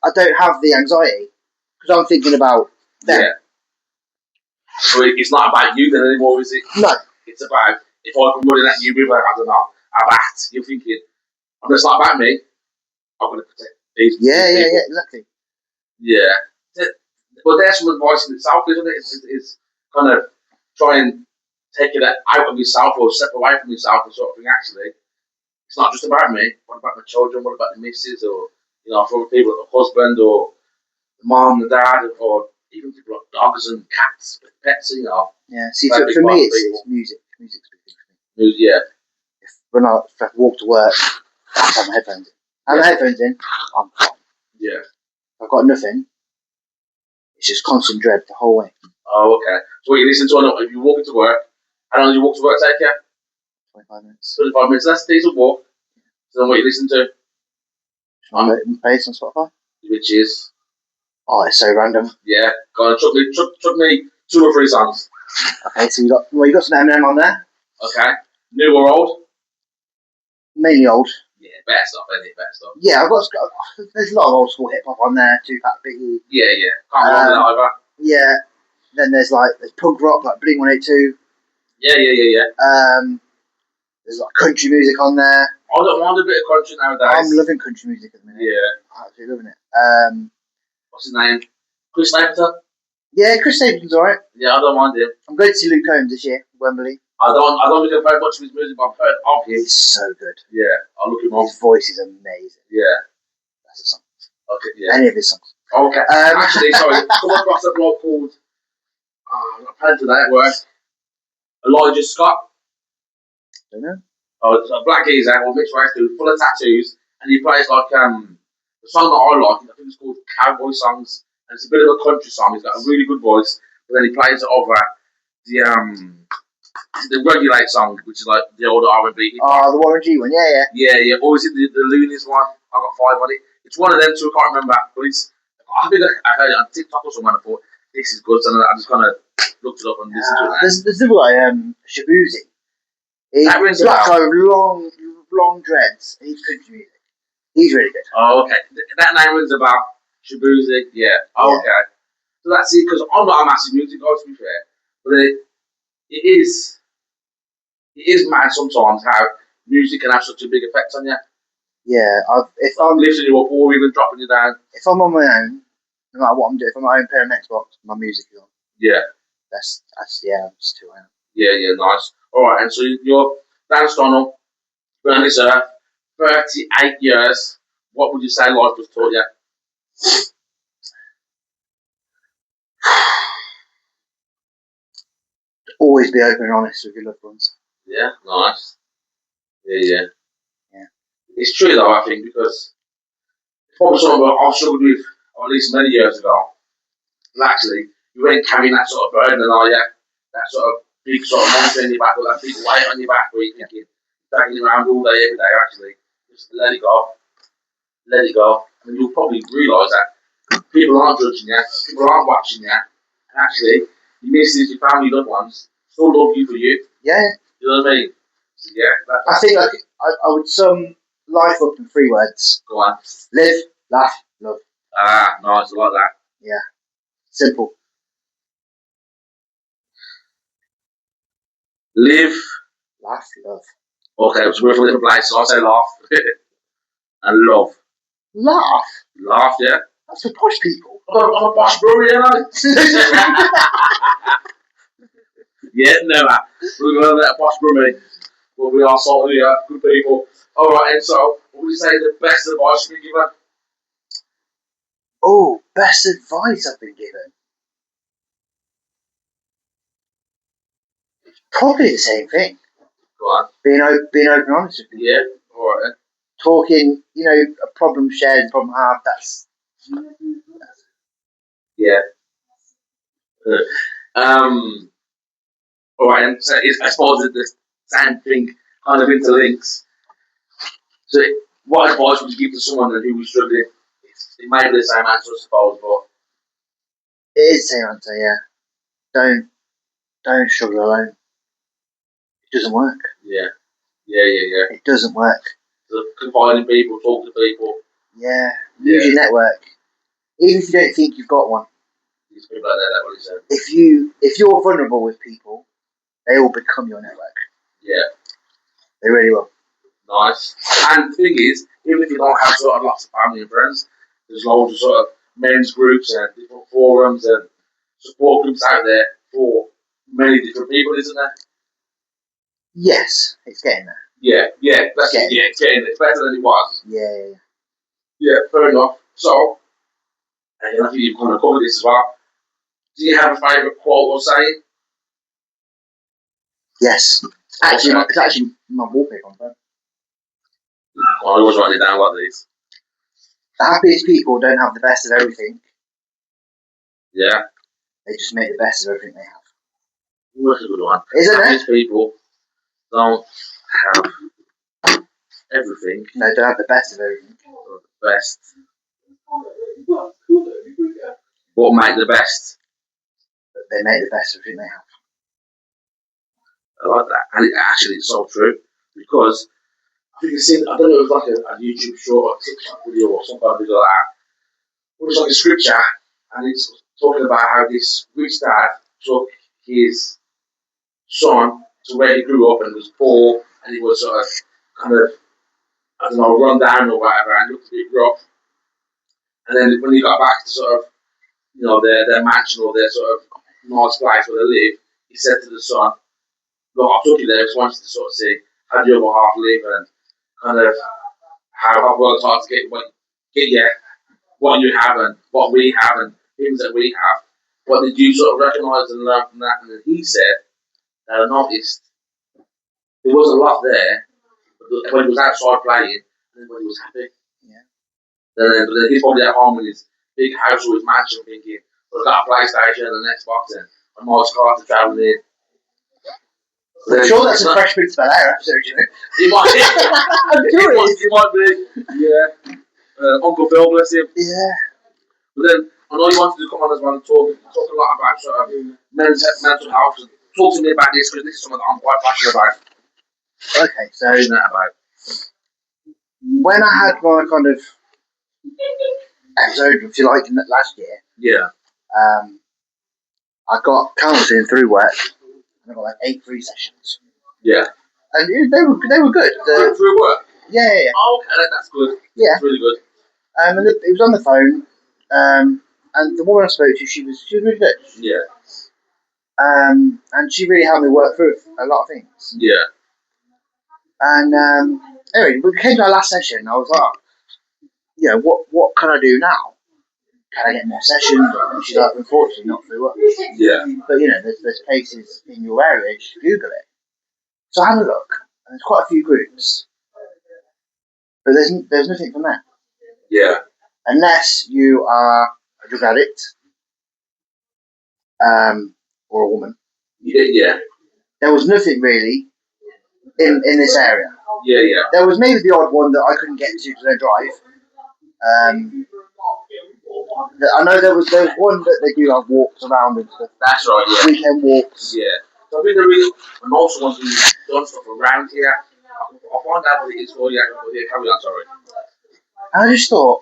I don't have the anxiety because I'm thinking about them. Yeah. So it's not about you then anymore, is it? No. It's about, if I come running at you with a bat, you're thinking, it's not about me. I'm going to protect these people. Yeah, exactly. Yeah. But there's some advice in itself, isn't it? It's kind of try and take it out of yourself or step away from yourself and sort of thing, actually. It's not just about me. What about my children? What about the missus? Or, for other people, the husband or the mom, the dad, or even people like dogs and cats, pets, Yeah, see, for me, it's music. Music's big for me. Yeah. When I walk to work, I have my headphones in. I have my headphones in, I'm fine. Yeah. I've got nothing. It's just constant dread the whole way. Oh, okay. So what you listen to, if you walk into work, how long do you walk to work take you? 25 minutes. 25 minutes. That's a decent walk. So then what you listen to? Plays on Spotify. Which is? Oh, it's so random. Yeah, go on, chuck me 2 or 3 songs. Okay, so you got some Eminem on there. Okay, new or old? Mainly old. Yeah, better stuff, isn't it? Better stuff. Yeah, there's a lot of old school hip hop on there. Tupac, Biggie. Yeah, can't go on with that either. Yeah, then there's punk rock like Blink-182. Yeah. There's country music on there. I don't mind a bit of country nowadays. I'm loving country music at the minute. Yeah, I'm absolutely loving it. What's his name? Chris Stapleton. Yeah, Chris Stapleton's alright. Yeah, I don't mind him. I'm going to see Luke Combs this year, Wembley. I don't think I've heard much of his music, but I've heard of him. He's so good. Yeah, I'll look him up. His voice is amazing. Yeah. That's a song. Okay, yeah. Any of his songs. Okay. Actually, sorry, come across a blog called I penned today at work. Elijah Scott. Don't know. Oh, it's a black geezer or mixed race dude, full of tattoos, and he plays the song that I like. I think it's called Cowboy Songs, and it's a bit of a country song. He's got a really good voice, but then he plays it over the Regulate song, which is like the old R&B. Oh, the Warren G one, yeah. Yeah. Or is it the Loonies one? I got 5 on it. It's one of them two. I can't remember, but I think I heard it on TikTok or somewhere. I thought this is good, so I just kind of looked it up and listened to it. There's another guy, Shabuzi. He's black guy with long dreads. And he's country music. He's really good. Oh, okay. That name rings about Shabuzi. Yeah. Oh, okay. So that's it. Because I'm not a massive music guy, to be fair, but it is mad sometimes how music can have such a big effect on you. Yeah, if I'm lifting you up or even dropping you down. If I'm on my own, no matter what I'm doing, if I'm on my own playing an Xbox, my music is on. Yeah. That's that's too loud. Yeah, nice. Alright, and so you're Dan Stonall, been on this earth 38 years. What would you say life has taught you? Always be open and honest with your loved ones. Yeah, nice. Yeah. It's true though, I think, because it's probably something that I've struggled with at least many years ago. And actually, you ain't carrying that sort of burden, are you? That sort of big sort of monster in your back, or that big weight on your back where you're thinking, dragging it around all day, every day, actually. Just let it go. Let it go. And you'll probably realise that people aren't judging you, people aren't watching you, and actually, you miss your family, loved ones, still love you for you. Yeah. You know what I mean? So, yeah. I think I would sum life up in 3 words. Go on. Live, laugh, love. Ah, nice, I like that. Yeah. Simple. Live, laugh, love. Okay, so we're from different places. I'll say laugh and love. Laugh? Laugh, yeah. That's for posh people. I'm a posh brewery, you know. Yeah, never. We're going to let a posh brewery. But we are salty, good people. Alright, and so, what would you say the best advice you've been given? Oh, best advice I've been given? Probably the same thing. Go on. Being open and honest with people. Yeah, alright then. Talking, a problem shared, problem halved, that's... Yeah. Alright, and so I suppose the same thing kind of interlinks. So, what advice would you give to someone who was struggling? It may be the same answer, I suppose, but... It is the same answer, yeah. Don't struggle alone. It doesn't work. Yeah. It doesn't work. So confide in people, talk to people. Yeah. Use your network. Even if you don't think you've got one. These people like that, what he said. If you're vulnerable with people, they will become your network. Yeah. They really will. Nice. And the thing is, even if you don't have sort of lots of family and friends, there's loads of sort of men's groups and different forums and support groups out there for many different people, isn't there? Yes, it's getting there. Yeah, it's getting there. It's better than it was. Yeah. Yeah, fair enough. So, and I think you've kind of covered this as well. Do you have a favourite quote or saying? Yes. It's actually my wallpaper on phone. I always write it down like this. The happiest people don't have the best of everything. Yeah. They just make the best of everything they have. That's a good one. Isn't it? Happiest people don't have everything. No, don't have the best of everything. The best. What make the best? They make the best of everything they have. I like that, and it's so true because I think I've seen. I don't know if it was like a YouTube short or TikTok video or something like that. It was like a scripture, and it's talking about how this rich dad took his son to where he grew up and was poor, and he was sort of kind of, I don't know, run down or whatever, and looked a bit rough. And then when he got back to sort of, their mansion or their sort of nice place where they live, he said to the son, "Look, I took you there, just wanted to sort of see how the other half live and kind of how I've worked hard to get you what you have and what we have and things that we have. What did you sort of recognise and learn from that?" And then he said that I noticed there was a lot there when he was outside playing and then when he was happy. Yeah. Then he's probably at home in his big house or his mansion thinking, "Well, I've got a PlayStation and an Xbox and a nice car to travel in." I'm sure that's a Fresh Prince of Bel-Air episode, you know. He might be. I'm sure it is. He might be. Yeah. Uncle Phil, bless him. Yeah. But then I know you wanted to come on as well and talk a lot about sort of mental health. Talk to me about this because this is something that I'm quite passionate about. Okay, so when I had my kind of episode, if you like, last year, yeah, I got counselling through work, and I got like 8 free sessions. Yeah, and they were good. Through work. Yeah. Oh, okay, that's good. Yeah, that's really good. And it was on the phone, and the woman I spoke to, she was really good. Yeah. And she really helped me work through a lot of things. Yeah. And anyway, we came to our last session. I was like, what can I do now? Can I get more sessions? And she's like, unfortunately, not through us. Yeah. But there's places in your area. Just Google it. So I had a look, and there's quite a few groups, but there's nothing for men. Yeah. Unless you are a drug addict, or a woman. Yeah. There was nothing really in this area. Yeah. There was maybe the odd one that I couldn't get to because I drive. I know there was one that they do like walks around and stuff. That's right. Yeah. Weekend walks. Yeah. So I think there is, and also ones who've done stuff around here. I'll find out what it is for you. Yeah, carry on. Sorry. And I just thought,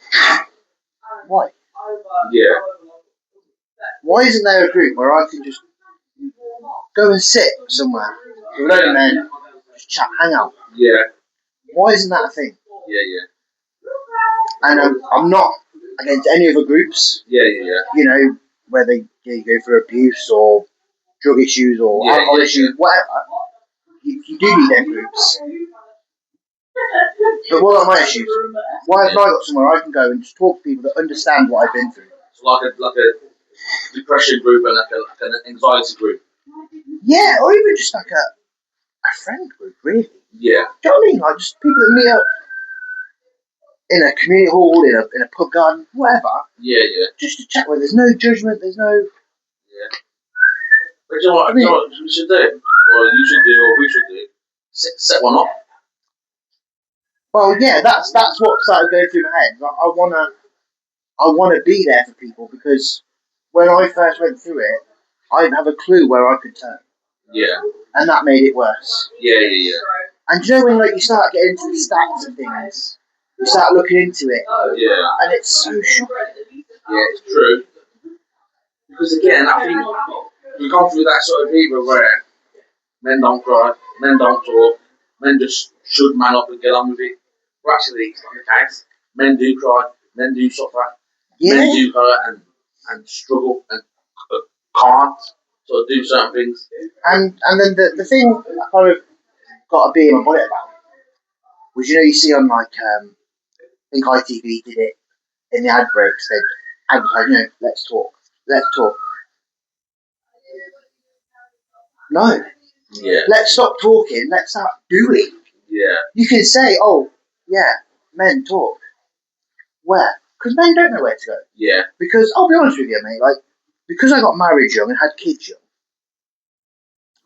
why? Yeah. Why isn't there a group where I can just go and sit somewhere with a load of men, just chat, hang out? Yeah. Why isn't that a thing? Yeah. And I'm not against any other groups. Yeah. Whether you go for abuse or drug issues or alcohol issues, whatever. You do need them groups. But what are my issues? Why have I got somewhere I can go and just talk to people that understand what I've been through? So like a depression group and like an anxiety group. Yeah, or even just like a friend group, really. Yeah. Do you know what I mean? Like just people that meet up in a community hall, in a pub garden, whatever. Yeah. Just to chat with. There's no judgment. There's no. Yeah. But you know what we should do, or you should do, or we should do? Set one up. Well, yeah, that's what started going through my head. Like, I wanna be there for people because when I first went through it, I didn't have a clue where I could turn. Yeah. And that made it worse. Yeah. And do you know when you start getting into the stats and things, you start looking into it. Yeah. And it's so shocking. Yeah, it's true. Because again, I think we've gone through that sort of era where men don't cry, men don't talk, men just should man up and get on with it. But actually, it's not the case. Men do cry, men do suffer, men do hurt and struggle and can't sort of do certain things. And then the thing I kind of got to be in my bonnet about was, you see on like, I think ITV did it in the ad breaks, they'd advertise, let's talk. No. Yeah. Let's stop talking, let's start doing. Yeah. You can say, oh, yeah, men talk. Where? Because men don't know where to go. Yeah. Because, I'll be honest with you, mate, because I got married young and had kids young,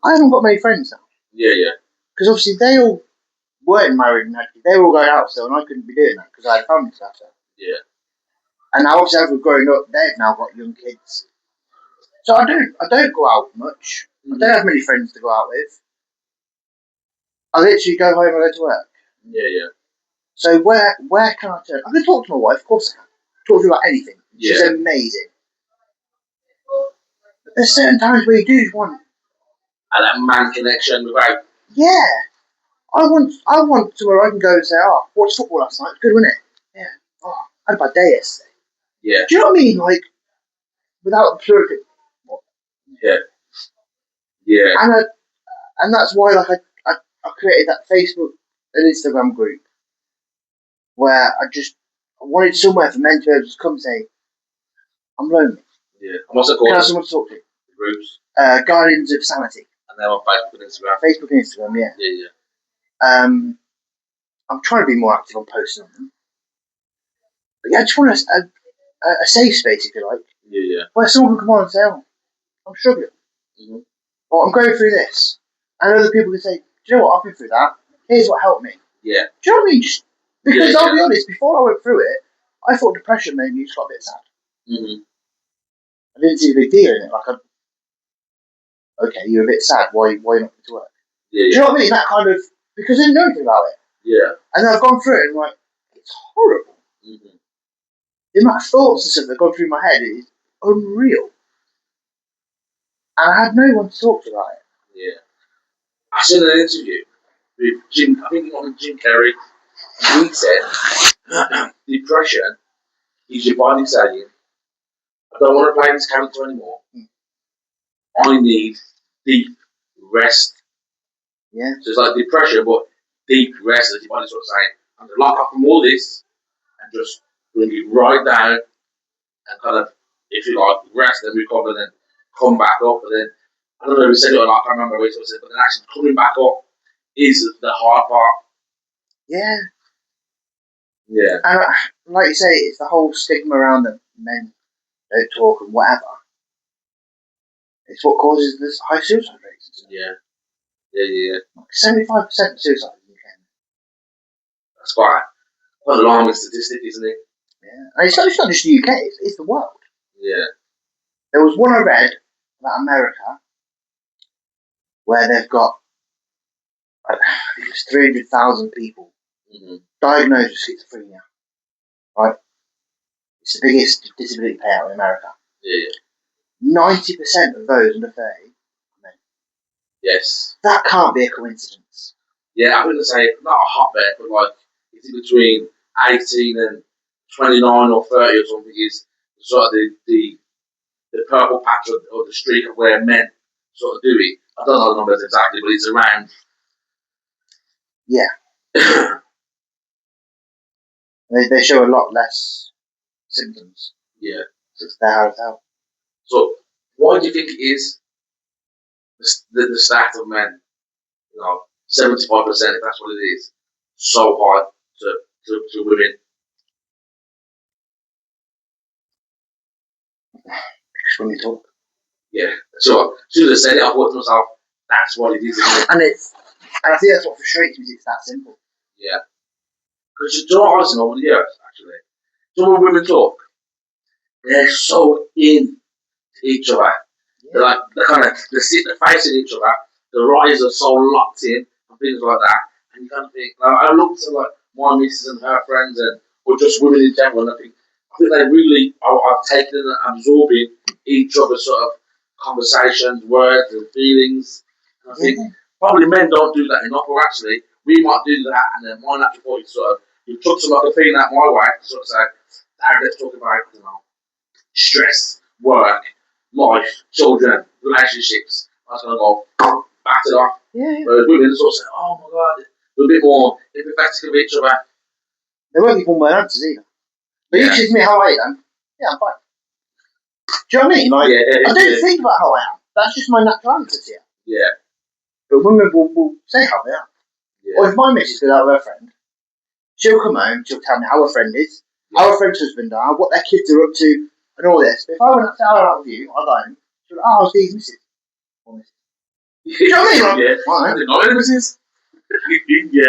I haven't got many friends now. Yeah. Because obviously they all weren't married and had kids, they were all going out still, and I couldn't be doing that because I had a family to look after. Yeah. And now, obviously, as we're growing up, they've now got young kids. So I don't go out much. I don't have many friends to go out with. I literally go home and go to work. Yeah. So where can I turn? I can talk to my wife, of course I can. Talk to her about anything. She's amazing. But there's certain times where you do want that man connection without. Yeah. I want somewhere I can go and say, oh, watched football last night. Good, wasn't it? Yeah. Oh, I had a bad day yesterday. Yeah. Do you know what I mean? Like, without the purity. Yeah. Yeah. And that's why, like, I created that Facebook and Instagram group where I wanted somewhere for men to be able to come and say, I'm lonely. Yeah. And what's it called? Can I have someone to talk to? Groups. Guardians of Sanity. And they're on Facebook and Instagram. Facebook and Instagram, yeah. Yeah. I'm trying to be more active on posting on them. But yeah, I just want a safe space, if you like. Yeah. Where someone can come on and say, oh, I'm struggling. Mm-hmm. Or I'm going through this. And other people can say, do you know what, I've been through that. Here's what helped me. Yeah. Do you know what I mean? Because I'll be honest, before I went through it, I thought depression made me just got a bit sad. Mm-hmm. I didn't see a big deal in it. Like, okay, you're a bit sad. Why not going to work? Yeah. Do you know what I mean? That kind of, because I didn't know anything about it. Yeah. And then I've gone through it and I'm like, it's horrible. Mm-hmm. The amount of thoughts and stuff that have gone through my head is unreal. And I had no one to talk to about it. Yeah. I seen an interview with Jim, I think it was Jim Carrey. He said, depression is your body saying, I don't want to play this character anymore. I need deep rest. Yeah. So it's like depression, but deep rest, as your body's sort of saying, I'm going to lock up from all this and just bring it right down and kind of, if you like, rest and recover, then come back up. And then, I don't know if he said it or not, I can't remember what he said, but then actually coming back up is the hard part. Yeah. Yeah. And like you say, it's the whole stigma around that men don't talk and whatever. It's what causes this high suicide rates. Yeah. 75% of suicide in the UK. That's quite an alarming statistic, isn't it? Yeah. And it's not just the UK, it's the world. Yeah. There was one I read about America where they've got, I think it's 300,000 people diagnosed with schizophrenia. Right? It's the biggest disability payout in America. Yeah. 90% of those under 30 are men. Yes. That can't be a coincidence. Yeah, I wouldn't say not a hotbed, but like it's between 18 and 29 or 30 or something is sort of the purple patch or the streak of where men sort of do it. I don't know the numbers exactly, but it's around. Yeah. They show a lot less symptoms. Yeah. It's their hard out. So why do you think it is the stat of men, 75%, if that's what it is, so hard to women? Because when you talk. Yeah. So as soon as I said it, I thought to myself, that's what it is, isn't it? And I think that's what frustrates me, it's that simple. Yeah. Because you don't always know what it is, actually. So when women talk, they're so in each other. Yeah. They sit facing each other, their eyes are so locked in and things like that. And you kind of think, I look to like my missus and her friends or just women in general, and I think they really are taking and absorbing each other's sort of conversations, words and feelings. And I think probably men don't do that enough, or actually we might do that, and then my natural point is sort of you took some like a feeling out my way to sort of say, let's talk about stress, work, life, children, relationships. I was going to go back it off. Yeah. Whereas women sort of say, oh my God, they're a bit more empathetic of each other. They won't give all my answers either. But you ask me how I am. Yeah, I'm fine. Do you know what I mean? Like, I don't think about how I am. That's just my natural answer to you. Yeah. But women will say how they are. Yeah. Or if my missus goes out with her friend, she'll come home, she'll tell me how her friend is, how her friend's husband are, what their kids are up to, and all this. But if I went out with you, I go home, she'll go, oh, how's Steve's missus? Do you know what I mean? Like, yeah. I didn't know it was his. Yeah.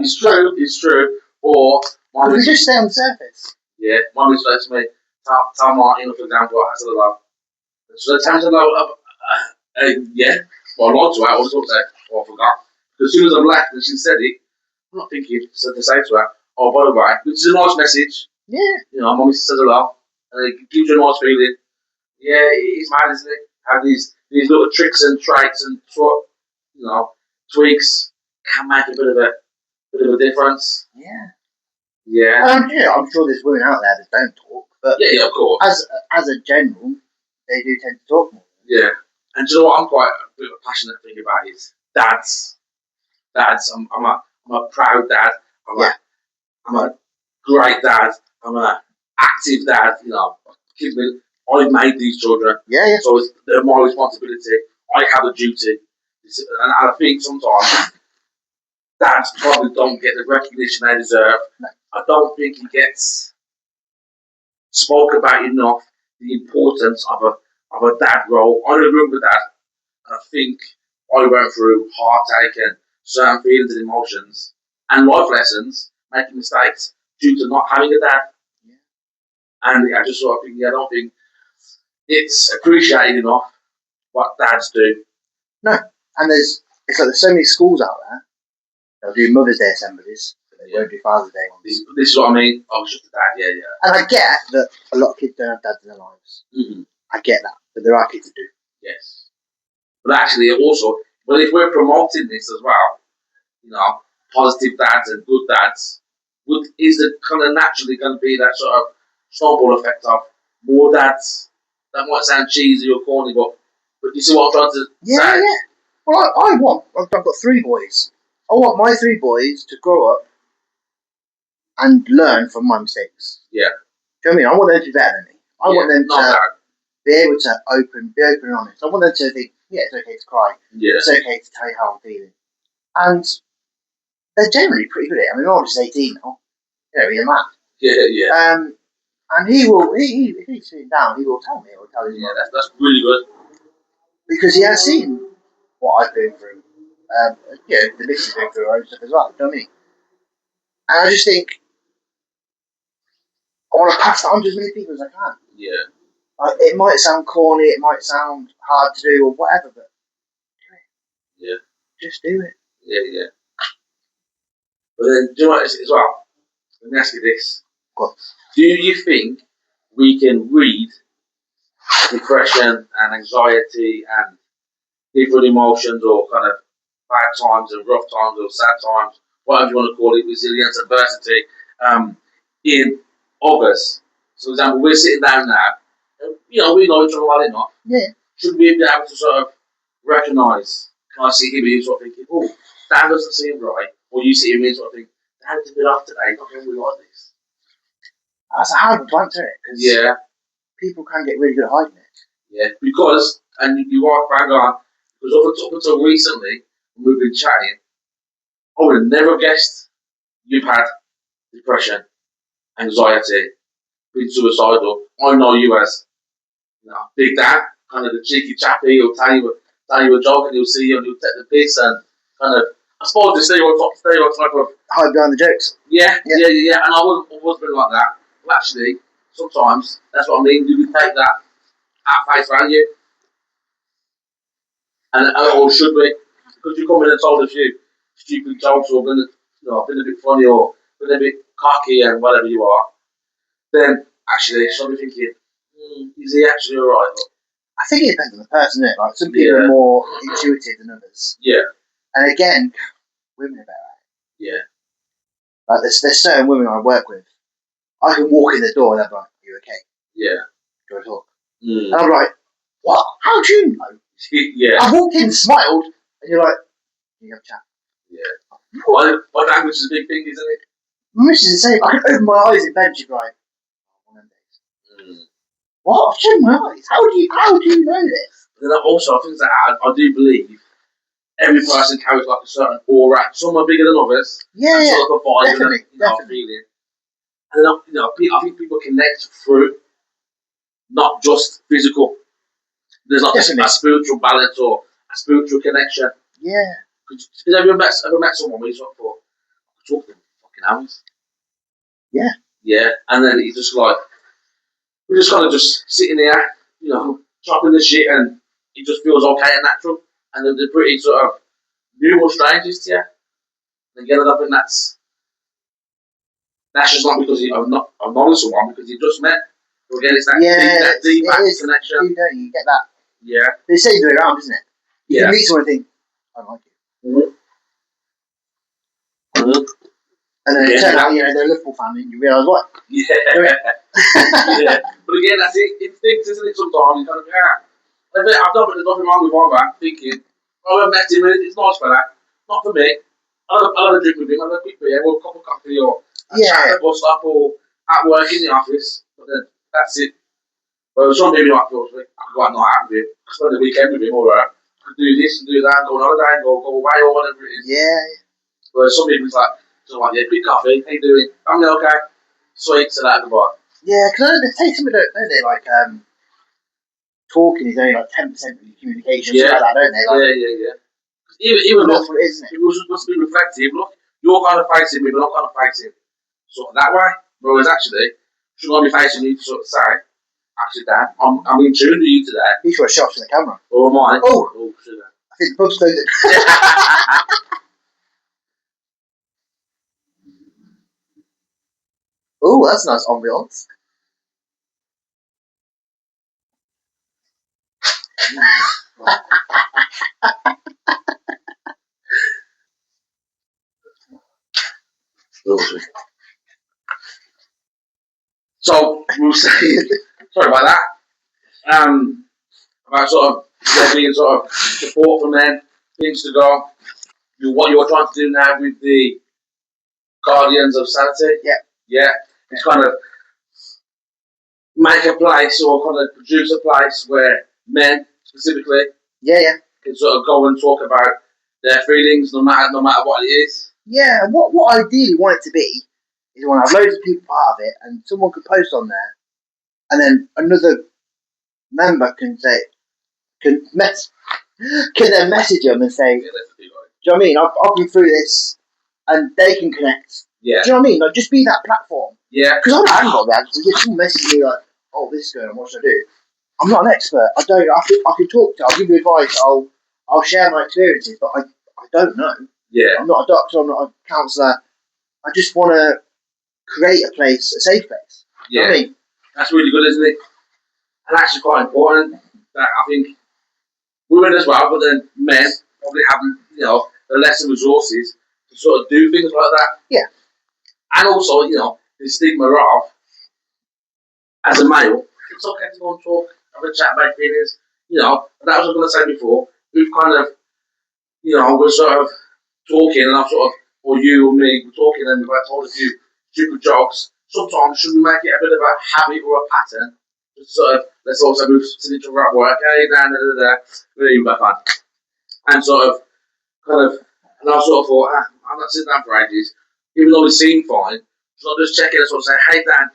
It's true. It's true. Or we just stay on the surface. Yeah, mum used to say to me, tell Martin, for example, I said, love. So the times I love, yeah, well, I lied to her, I was going to say, oh, I forgot. Because as soon as I left and she said it, I'm not thinking to say to her, oh, by the way, which is a nice message. Yeah. You know, mum says hello, and it gives you a nice feeling. Yeah, it's mad, isn't it? How these little tricks and traits and tweaks can make a bit of a difference. Yeah. Yeah. Yeah, I'm sure there's women out there that don't talk, but yeah, of course. As a general, they do tend to talk more. Yeah, and do you know what I'm quite a bit of a passionate thing about is dads. I'm a proud dad. I'm a great dad. I'm a active dad. You know, I've made these children. Yeah. So they're my responsibility. I have a duty, and I think sometimes dads probably don't get the recognition they deserve. No. I don't think he gets spoke about enough the importance of a dad role. I remember that, and I think I went through heartache and certain feelings and emotions and life lessons, making mistakes due to not having a dad. Yeah. And I just sort of think, I don't think it's appreciated enough what dads do. No, and it's like there's so many schools out there. They'll do Mother's Day assemblies, but they won't do Father's Day ones. This is what I mean. I was just a dad, yeah. And I get that a lot of kids don't have dads in their lives. Mm-hmm. I get that, but there are kids that do. Yes. But actually, also, if we're promoting this as well, positive dads and good dads, is it kind of naturally going to be that sort of snowball effect of more dads? That might sound cheesy or corny, but you see what I'm trying to say? Yeah. Well, I've got 3 boys. I want my 3 boys to grow up and learn from my mistakes. Yeah. Do you know what I mean? I want them to be better than me. I want them to be able to be open and honest. I want them to think, yeah, it's okay to cry. Yeah. It's okay to tell you how I'm feeling. And they're generally pretty good at it. I mean, my oldest is 18 now. He's a man. Yeah. And he will, if he's sitting down, he will tell me. He will tell his mother. That's really good. Because he has seen what I've been through. The missus been through her own stuff as well. Do you know what I mean? And I just think I want to pass that on to as many people as I can. Yeah. It might sound corny, it might sound hard to do or whatever, but do it. Yeah. Just do it. Yeah. But then, do you know what as well? Let me ask you this. Go on. Do you think we can read depression and anxiety and different emotions or kind of bad times and rough times or sad times, whatever you want to call it, resilience, adversity, in others? So, for example, we're sitting down now, and, we know each other well enough. Yeah. Should we be able to sort of recognise, can I see him and you sort of thinking, oh, Dan doesn't seem right, or you see him and you sort of think, Dan's a bit off today, not really like this. That's a hard one to answer it, because people can get really good at hiding it. Yeah, because, and you are bang on, because up until recently, when we've been chatting, I would have never guessed you've had depression, anxiety, been suicidal. I know you as, Big Dan, kind of the cheeky chappy who'll tell you a joke and he'll see you and he'll take the piss and kind of, I suppose the stereotype of hide behind the jokes. Yeah. And I was been like that. But actually, sometimes that's what I mean. Do we take that at face value? Or should we? Because you come in and told a few stupid jokes or been a bit funny or been a bit cocky and whatever you are, then actually should be thinking, is he actually alright? I think it depends on the person, isn't it? Like some people are more intuitive than others. Yeah. And again, women are better at it. Yeah. Like there's certain women I work with. I can walk in the door and they're like, "Are you okay? Yeah. Do you want to talk?" And I'm like, "What? How do you know?" Yeah. I walked in, smiled, and you're like, "Can you have a chat?" Yeah. Well, language is a big thing, isn't it? My missus is the same. I can open my eyes in bed and she's like, "What? I've shut my eyes. How do you know this?" And then also, I think that I do believe every person carries like a certain aura. Some are bigger than others. Yeah, sort of a vibe definitely. Feeling. And I think people connect through, not just physical. There's like a spiritual balance or a spiritual connection. Yeah. Because have you ever met someone where you sort of thought, talk for fucking hours. Yeah. Yeah, and then he's just like, we're just kind of just sitting there, chopping the shit, and it just feels okay and natural. And they're pretty sort of new or strangers to you. And again, I think that's just not because I've known someone, because you've just met. So again, it's that deep back connection. You get that. Yeah. But it's the same way around, isn't it? You can meet someone and think, I like you. Mm-hmm. And then it turns out, they're a Liverpool family, and you realise what? Yeah. Yeah. But again, that's it. Instincts, isn't it? Sometimes you kind of, I've not there's nothing wrong with all that. Thinking, I've met him, it's nice for that. Not for me. I'll have a drink with him, I'll have a quick beer, or a cup of coffee, or a chat at the bus stop, or at work in the office. But then, that's it. Well, some people might feel like, I could go out and not out with him, spend the weekend with him, alright. I could do this and do that, go on holiday, and go away, or whatever it is. Yeah. Whereas some people, it's like, yeah, quick coffee, how you doing? I'm okay. Sweet, so that, goodbye. Yeah, because they take something, don't they? Like, talking is only like 10% of your communication, like that, don't they? Like, yeah. Even that's what it is, isn't it? It was supposed to be reflective. Look, you're kind of facing me, but I'm kind of facing sort of that way. Whereas actually, should I be facing you to sort of say, actually, Dad, I'm in tune with you today. You should have shot to the camera. Or am I? Oh, should I? I think the pub's closed. Oh, that's a nice ambiance. So we'll say, sorry about that. About sort of there being sort of support from men, things to go. What you're trying to do now with the Guardians of Sanity. Yeah. It's kind of make a place or kind of produce a place where men specifically can sort of go and talk about their feelings no matter what it is. Yeah, and what I ideally want it to be is when I have loads of people part of it and someone could post on there and then another member can then message them and say, do you know what I mean? I've been through this and they can connect. Yeah. Do you know what I mean? Like, just be that platform. Yeah. Because I haven't got that. If someone messages me like, oh, this is going on, what should I do? I'm not an expert. I can talk to you, I'll give you advice, I'll share my experiences, but I don't know. Yeah. I'm not a doctor, I'm not a counsellor. I just want to create a place, a safe place. Yeah. You know what I mean? That's really good, isn't it? And actually quite important that I think women as well, but then men probably having, the lesser resources to sort of do things like that. Yeah. And also, the stigma of, as a male, it's okay to go and talk, have a chat about feelings. That was what I was going to say before. We've kind of, we're sort of talking, and I've sort of, or you or me, we're talking, and we've told a few stupid jokes. Sometimes should we make it a bit of a habit or a pattern? Just sort of, let's also move to each other at work. Hey, really fun. And sort of, and I sort of thought, I'm not sitting down for ages, even though it seemed fine. So I'll just check in and sort of say, hey Dan,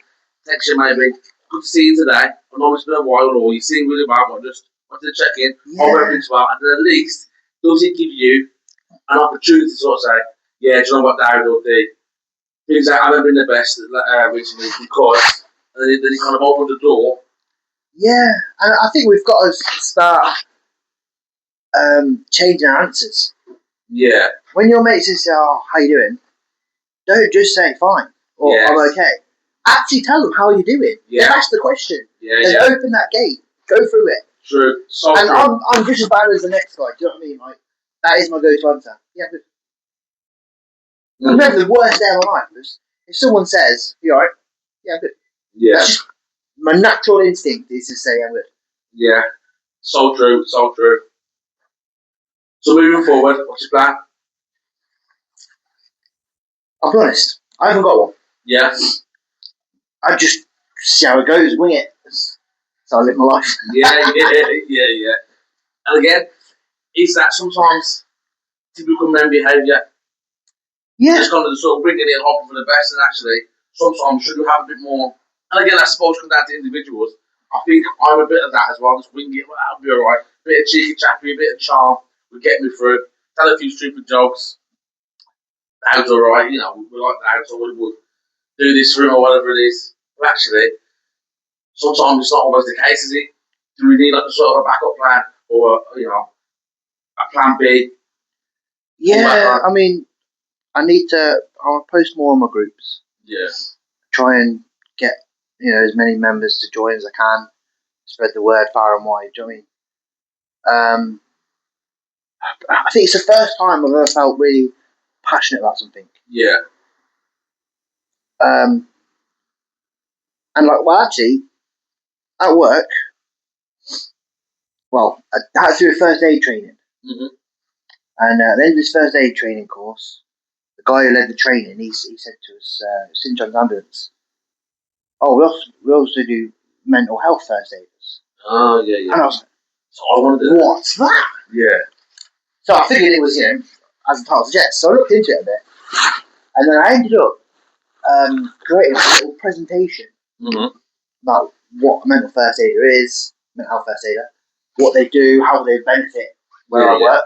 text you maybe, good to see you today. I know it's been a while, or you seem really well, but I just wanted to check in, hope everything's well, and then at least does it give you an opportunity to sort of say, yeah, do you know what, David or D, things that haven't been the best recently because, and then you kind of open the door. Yeah, and I think we've got to start changing our answers. Yeah. When your mate says, oh, how you doing? Don't just say fine or I'm okay. Actually tell them how you're doing. Yeah. Ask the question. Yeah, open that gate. Go through it. True. So and true. I'm just as bad as the next guy. Do you know what I mean? Like, that is my go-to answer. Yeah, good. I'm never the worst day of my life. If someone says, you alright? Yeah, good. Yeah. That's just, my natural instinct is to say I'm good. Yeah. So true. So true. So moving forward, what's your plan? I'll be honest. I haven't got one. Yeah. I just see how it goes, wing it. So I live my life. yeah. And again, it's that sometimes typical men behaviour. Yeah. Just kind of sort of bringing it hoping for the best, and actually sometimes should we have a bit more. And again, I suppose come down to individuals. I think I'm a bit of that as well. Just wing it, well, I'll be alright. Bit of cheeky chappy, a bit of charm will get me through. Tell a few stupid jokes. the house alright, we like the house, or we would do this room or whatever it is. But actually, sometimes it's not always the case, is it? Do we need like a sort of a backup plan or a plan B? Yeah, I mean, I'll post more on my groups. Yeah. Try and get, as many members to join as I can. Spread the word far and wide. Do you know what I mean? I think it's the first time I've ever felt really passionate about something. Yeah. And actually, at work, I had to do a first aid training. Mm-hmm. And at the end of this first aid training course, the guy who led the training, he said to us, St John's Ambulance, oh, we also do mental health first aiders. Oh, yeah, yeah. And I was like, so I wanted to what's that? Yeah. So I figured it was, as the title suggests. So I looked into it a bit. And then I ended up creating a little presentation about what a mental first aider is, mental health first aider, what they do, how they benefit where I work.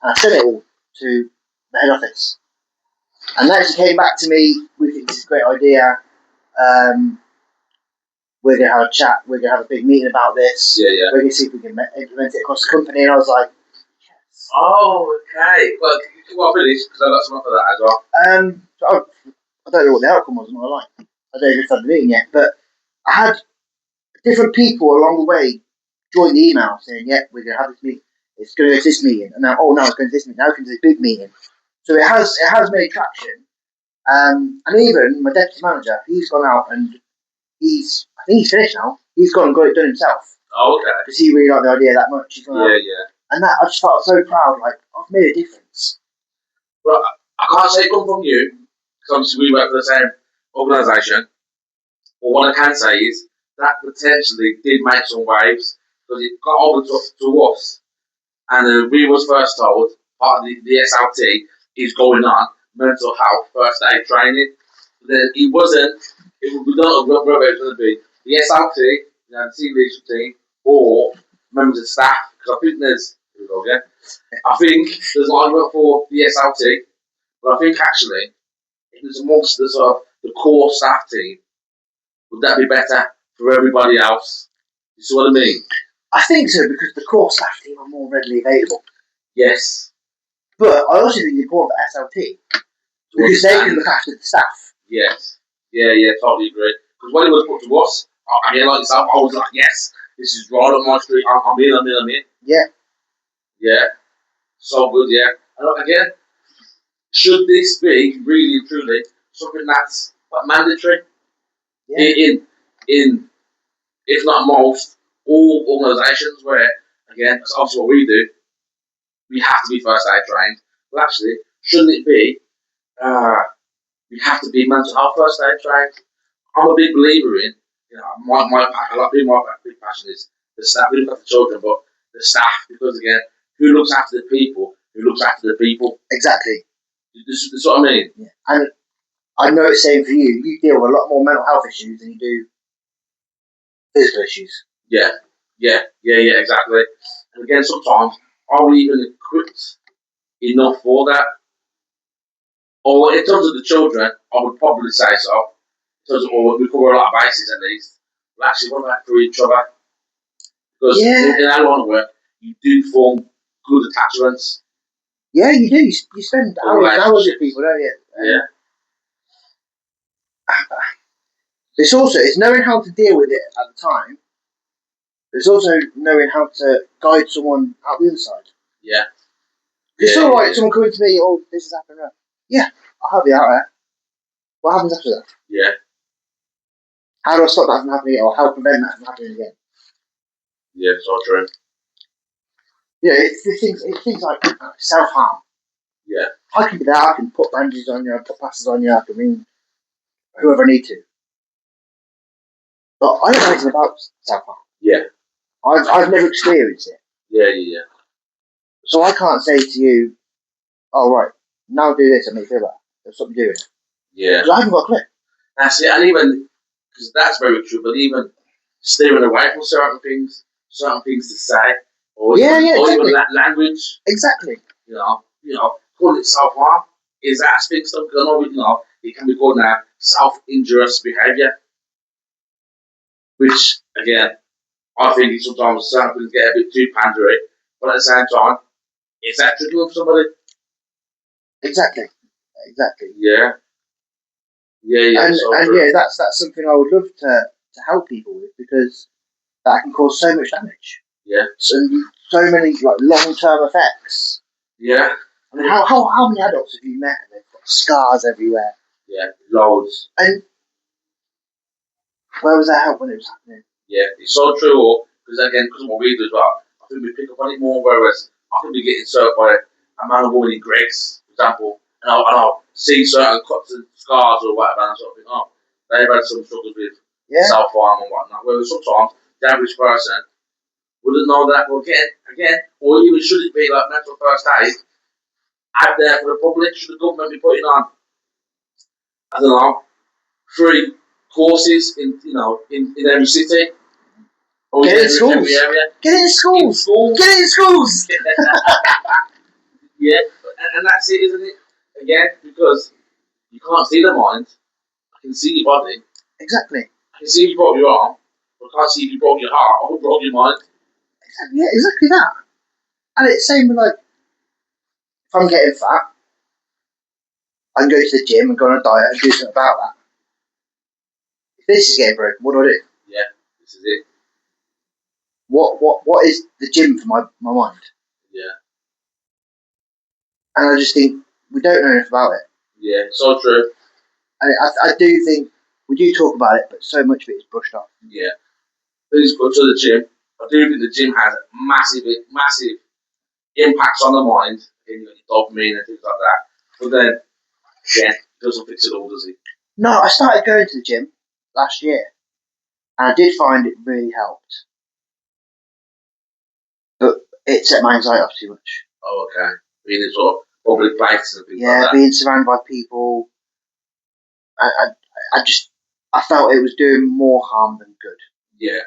And I sent it all to the head office. And they actually came back to me, we think this is a great idea. We're going to have a chat, we're going to have a big meeting about this. Yeah, yeah. We're going to see if we can implement it across the company. And I was like, yes. Oh, okay. Well, finish, because I got some for that as well. So I don't know what the outcome was, I'm not lying. I don't even started the meeting yet, but I had different people along the way join the email saying, yeah, we're going to have this meeting. It's going to go to this meeting. And now, now it's going to this meeting. Now it's going to this big meeting. So it has made traction. And even my deputy manager, he's gone out and I think he's finished now. He's gone and got it done himself. Oh, okay. Because he really liked the idea that much. He's gone out. Yeah. And that, I just felt so proud, like, I've made a difference. Well, I can't say it come from you, because obviously we work for the same organisation. But what I can say is that potentially did make some waves, because it got over to us. And we was first told, part of the SLT is going on, mental health first aid training. Then we don't know whether it's going to be the SLT, the team leadership team, or members of staff. Because here we go again. I think there's an argument for the SLT, but I think actually, if it's amongst the sort of the core staff team, would that be better for everybody else? You see what I mean? I think so, because the core staff team are more readily available. Yes. But I also think it's important for SLT, because they can look after the staff. Yes. Yeah, totally agree. Because when it was put to us, I mean, like yourself, I was like, yes, this is right up my street. I'm in. Yeah. Yeah. So good, yeah. And again, should this be really and truly something that's mandatory in if not most all organisations where again that's also what we do, we have to be first aid trained. But actually, shouldn't it be we have to be mental health first aid trained? I'm a big believer in my big passion is the staff. We look after the children, but the staff, because again, who looks after the people? Who looks after the people? Exactly. This is what I mean. Yeah. And I know it's saying for you, you deal with a lot more mental health issues than you do physical issues. Yeah, exactly. And again, sometimes are we even equipped enough for that? Or in terms of the children, I would probably say so. Or we cover a lot of bases at least. But actually, what about for each other? Because in our line of work, you do form good attachments. Yeah, you do. You spend hours and hours with people, don't you? Yeah. It's knowing how to deal with it at the time. It's also knowing how to guide someone out the other side. Yeah. It's all right. Someone coming to me, oh, this is happening. Yeah, I'll help you out there. What happens after that? Yeah. How do I stop that from happening again, or how prevent that from happening again? Yeah, so true. Yeah, it's things like self-harm. Yeah. I can be there. I can put bandages on you. I put plasters on you. I can ring whoever I need to. But I don't know anything about self-harm. Yeah. I've never experienced it. Yeah. So I can't say to you, oh, right, now do this and make you feel better. There's something doing it. Yeah. Because I haven't got a clue. That's it. And even, because that's very true, but even steering away from certain things to say, or exactly. even language. Exactly. Call it self-harm. is that aspect stuff? Because I know, it can be called now self-injurious behaviour, which, again, I think sometimes some things get a bit too pandery, but at the same time, is that triggering for somebody? Exactly. Yeah. Yeah. And yeah, that's something I would love to help people with, because that can cause so much damage. Yeah. So many like long-term effects. Yeah. I mean, how many adults have you met and they've got scars everywhere? Yeah, loads. And where was that help when it was happening? Yeah, it's so true. Because again, because of what we do as well, I think we pick up on it more. Whereas I could be getting served by a man or woman in Greg's, for example, and I'll see certain cuts and scars or whatever, and I sort of think, oh, they've had some struggles with self harm and whatnot. Whereas sometimes the average person wouldn't know that. Well, again, or even should it be like mental first aid out there for the public? Should the government be putting on, I don't know, free courses in every city? Or Get in in schools. every area? Get in schools. Get in schools. Yeah, and that's it, isn't it? Again, because you can't see the mind. I can see your body. Exactly. I can see if you broke your arm, but I can't see if you broke your heart or broke your mind. Exactly. Yeah, exactly that. And it's the same with like, if I'm getting fat, I can go to the gym and go on a diet and do something about that. If this is getting broken, what do I do? Yeah, this is it. What is the gym for my mind? Yeah. And I just think we don't know enough about it. Yeah, so true. And I do think we do talk about it, but so much of it is brushed off. Yeah. Please go to the gym. I do think the gym has massive impacts on the mind. You got your dopamine and things like that. But then, again, it doesn't fix it all, does it? No, I started going to the gym last year, and I did find it really helped. But it set my anxiety off too much. Oh, okay. Being in sort of public places and things like that. Yeah, being surrounded by people. I felt it was doing more harm than good. Yeah.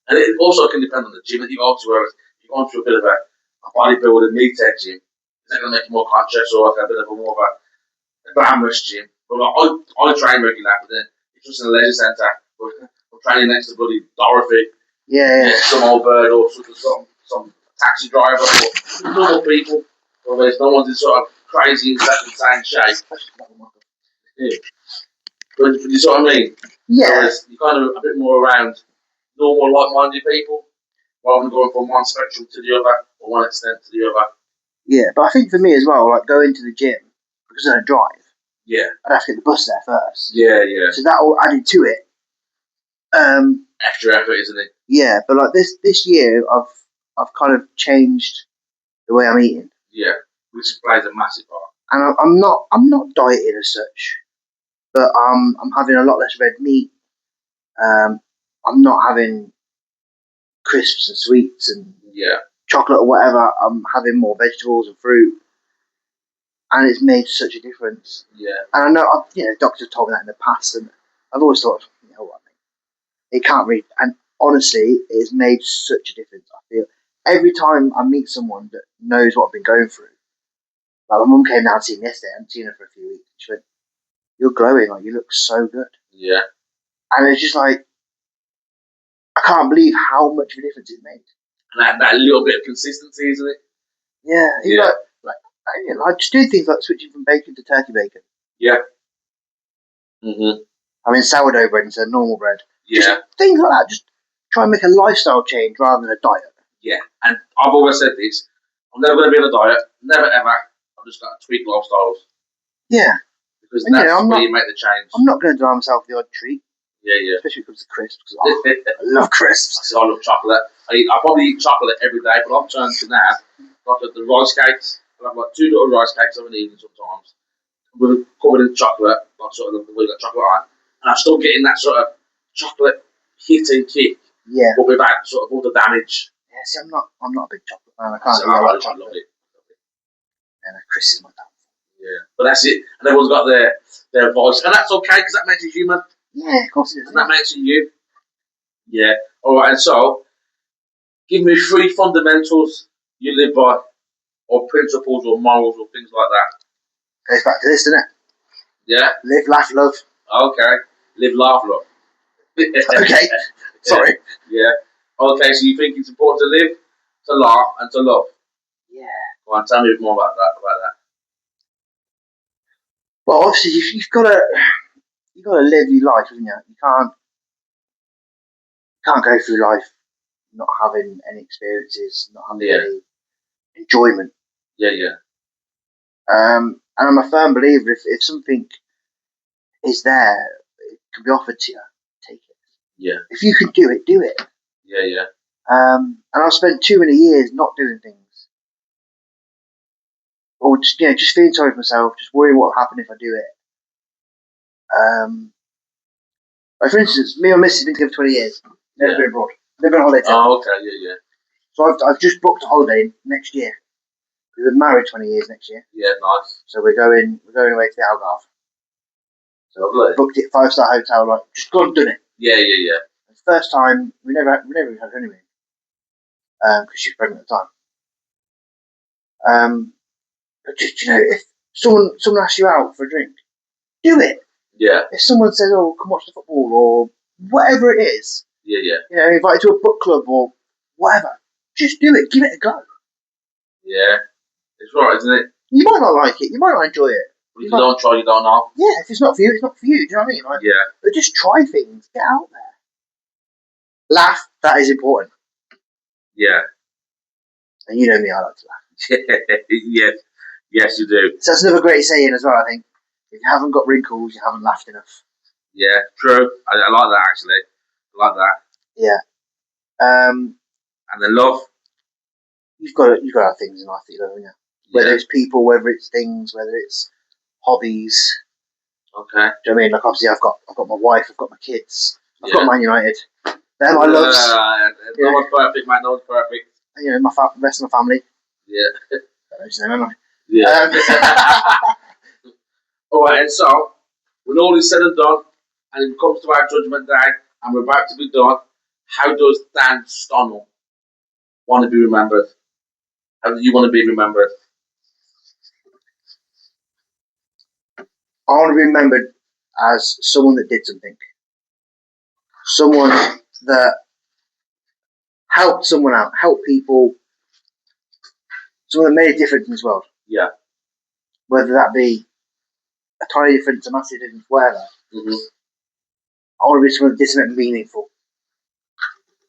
And it also can depend on the gym that you go to. Whereas if you're going to a bit of a bodybuilding meathead gym, is that going to make you more conscious, or like a bit of a more of a glamorous gym? But like, I train regularly, but then it's just in a leisure centre. I'm training next to bloody Dorothy. Yeah. Some old bird or some taxi driver or normal people. Well, there's no one's in sort of crazy insane shape. Yeah. But you see what I mean? Yeah. Whereas you're kind of a bit more around normal, like-minded people, rather than going from one spectrum to the other or one extent to the other. Yeah, but I think for me as well, like going to the gym, because I don't drive. Yeah. I'd have to get the bus there first. Yeah. So that all added to it. Extra effort, isn't it? Yeah, but like this year, I've kind of changed the way I'm eating. Yeah, which plays a massive part. And I'm not dieting as such, but I'm having a lot less red meat. I'm not having crisps and sweets and chocolate or whatever. I'm having more vegetables and fruit, and it's made such a difference. Yeah. And I know, doctors told me that in the past, and I've always thought, what I mean, it can't read. And honestly, it's made such a difference. I feel every time I meet someone that knows what I've been going through. Like my mum came down to see me yesterday. I hadn't seen her for a few weeks. She went, "You're glowing. Like you look so good." Yeah. And it's just like I can't believe how much of a difference it made. And that little bit of consistency, isn't it? Yeah. I just do things like switching from bacon to turkey bacon. Yeah. Mhm. I mean sourdough bread instead of normal bread. Yeah. Just things like that. Just try and make a lifestyle change rather than a diet. Yeah. And I've always said this. I'm never going to be on a diet. Never ever. I've just got to tweak lifestyles. Yeah. Because that's where you make the change. I'm not going to deny myself the odd treat. Yeah. Especially when it comes to crisps. I love crisps. I love chocolate. I probably eat chocolate every day, but I'm turned to now. Like the rice cakes. I have like 2 little rice cakes of an evening sometimes. With covered in chocolate, like sort of the way that chocolate on. And I'm still getting that sort of chocolate hit and kick. Yeah. But without sort of all the damage. Yeah, see, I'm not a big chocolate fan. I can't I like chocolate. Love it. And Chris is my dad. Yeah, but that's it. And everyone's got their voice, and that's okay because that makes you human. Yeah, of course it is. And that makes you. Yeah. All right. And so, give me 3 fundamentals you live by, or principles, or morals, or things like that. Goes back to this, doesn't it? Yeah. Live, laugh, love. Okay. Live, laugh, love. Okay. Sorry. Yeah. Okay, so you think it's important to live, to laugh, and to love? Yeah. Go on, tell me a bit more about that. Well, obviously, you've got to live your life, haven't you? You can't go through life not having any experiences, not having any enjoyment. Yeah. And I'm a firm believer if something is there, it can be offered to you, take it. Yeah. If you can do it, do it. Yeah. And I've spent too many years not doing things, or just feeling sorry for myself, just worrying what will happen if I do it. Like for instance, me and my missus have been together 20 years, never been abroad, never been on holiday together. Oh, okay, yeah. So I've just booked a holiday next year. We've been married 20 years next year. Yeah, nice. So we're going away to the Algarve. So lovely. Booked it 5-star hotel, like just gone and done it. Yeah. The first time we never had a honeymoon because she was pregnant at the time. But just if someone asks you out for a drink, do it. Yeah. If someone says, "Oh, come watch the football," or whatever it is, yeah. Invite you to a book club or whatever, just do it. Give it a go. Yeah, it's right, isn't it? You might not like it. You might not enjoy it. But if you don't try, you don't know. Yeah, if it's not for you, it's not for you. Do you know what I mean? Like, yeah. But just try things. Get out there. Laugh. That is important. Yeah. And you know me, I like to laugh. Yes, you do. So that's another great saying as well, I think. If you haven't got wrinkles, you haven't laughed enough. Yeah, true. I like that, actually. I like that. Yeah. And then love. You've got to have things in life that you love, haven't you? Whether it's people, whether it's things, whether it's hobbies. Okay. Do you know what I mean? Like obviously I've got my wife, I've got my kids, I've got Man United. They're my loves. No one's perfect, mate. No one's perfect. The rest of my family. Yeah. Yeah. All right, and so when all is said and done, and it comes to our judgment day, and we're about to be done, how does Dan Stonall want to be remembered? How do you want to be remembered? I want to be remembered as someone that did something. Someone that helped someone out, helped people, someone that made a difference in this world. Yeah. Whether that be a tiny difference, a massive difference, whatever. Mm-hmm. I want to be someone that did something meaningful.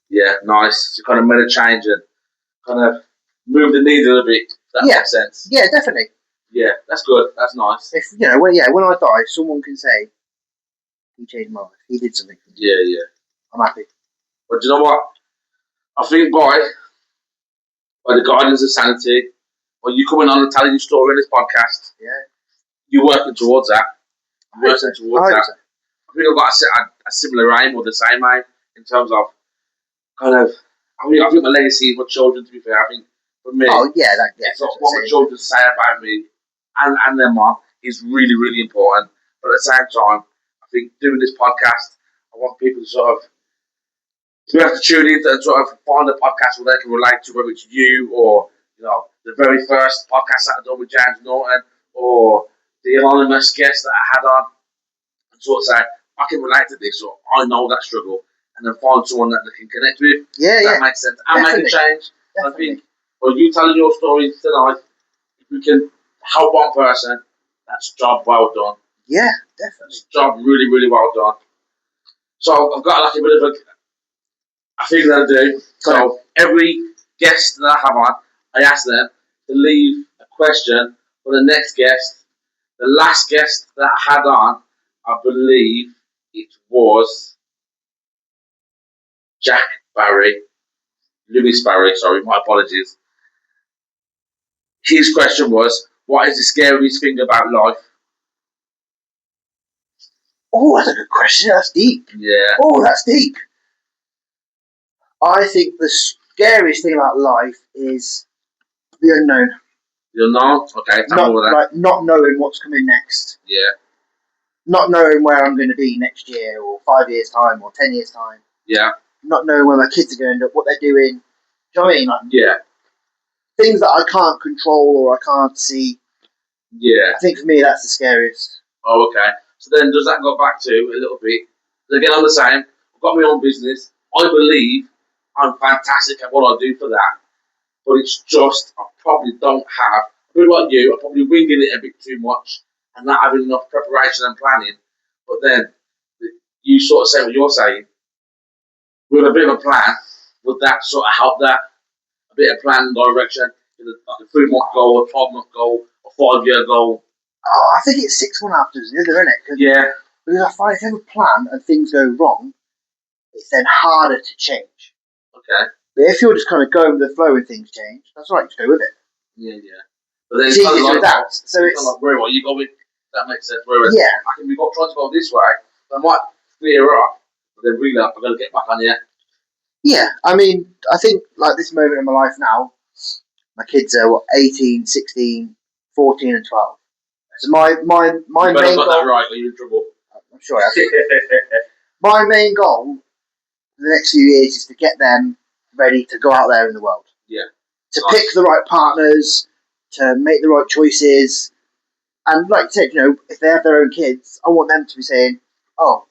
Yeah, nice. So kind of made a change and kind of moved the needle a bit. That makes sense. Yeah, definitely. Yeah, that's good. That's nice. If when I die, someone can say he changed my life. He did something. Yeah. I'm happy. But you know what? I think by the guidance of sanity, when you coming on and telling your story in this podcast, you're working towards that. I think I've got a similar aim or the same aim in terms of kind of. I think my legacy is my children. To be fair, I think for me, what my children say about me and their mom is really, really important. But at the same time, I think doing this podcast, I want people to sort of have to tune in and sort of find a podcast where they can relate to, whether it's you or the very first podcast that I done with James Norton or the anonymous guest that I had on, and sort of say I can relate to this, or I know that struggle, and then find someone that they can connect with. That makes sense. And make a change. I think, you telling your story tonight, if we can help one person, that's job well done. Yeah, definitely. Job really, really well done. So I've got like a bit of a thing that I do. So every guest that I have on, I ask them to leave a question for the next guest. The last guest that I had on, I believe it was Lewis Barry, sorry, my apologies. His question was, what is the scariest thing about life? Oh, that's a good question. That's deep. Yeah. Oh, that's deep. I think the scariest thing about life is the unknown. The unknown? Okay, tell me what that. Like not knowing what's coming next. Yeah. Not knowing where I'm going to be next year or 5 years' time or 10 years' time. Yeah. Not knowing where my kids are going to end up, what they're doing. Do you know what I mean? Yeah. Things that I can't control or I can't see. Yeah. I think for me that's the scariest. Oh, okay. So then, does that go back to a little bit? Again, I'm the same. I've got my own business. I believe I'm fantastic at what I do for that, but it's just I probably don't have. A bit like you, I'm probably winging it a bit too much and not having enough preparation and planning. But then you sort of say what you're saying with a bit of a plan. Would that sort of help that? A bit of plan and direction, like a 3 month goal, a 12 month goal, a 5 year goal. Oh, I think it's 6 1 after the other, isn't it? Yeah. Because I find if you have a plan and things go wrong, it's then harder to change. Okay. But if you're just kind of going with the flow and things change, that's right, just go with it. Yeah. But then it's easy to adapt. So it's like, where are you going? That makes sense. Whereas yeah, I can be trying to go this way, I might veer off, but then really I've got to get back on here. Yeah, I mean, I think like this moment in my life now, my kids are 18, 16, 14 and 12. So my You main better got goal, that right or you're in trouble. I'm sure I have. My main goal for the next few years is to get them ready to go out there in the world. Yeah. To pick the right partners, to make the right choices. And like you said, if they have their own kids, I want them to be saying, oh,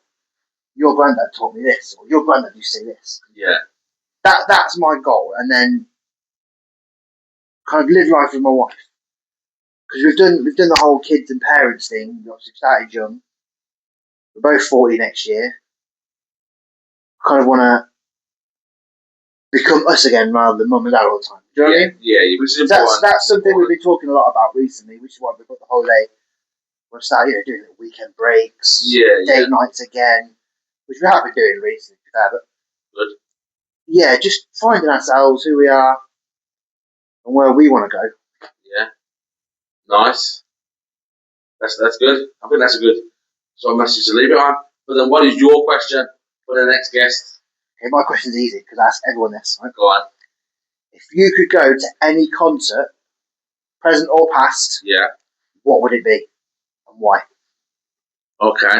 your granddad taught me this, or your granddad used to say this. Yeah. That's my goal. And then kind of live life with my wife. Because we've done the whole kids and parents thing. We obviously started young. We're both 40 next year. Kind of want to become us again rather than mum and dad all the time. Do you know what I mean? Yeah, which is that's something we've been talking a lot about recently, which is why we've got the holiday. We'll start, doing little weekend breaks, date nights again, which we have been doing recently. But good. Yeah, just finding ourselves, who we are, and where we want to go. Yeah, nice. That's good. I think that's a good sort of message to leave it on. But then, what is your question for the next guest? Okay, my question's easy because I ask everyone this. Right? Go on. If you could go to any concert, present or past, what would it be and why? Okay.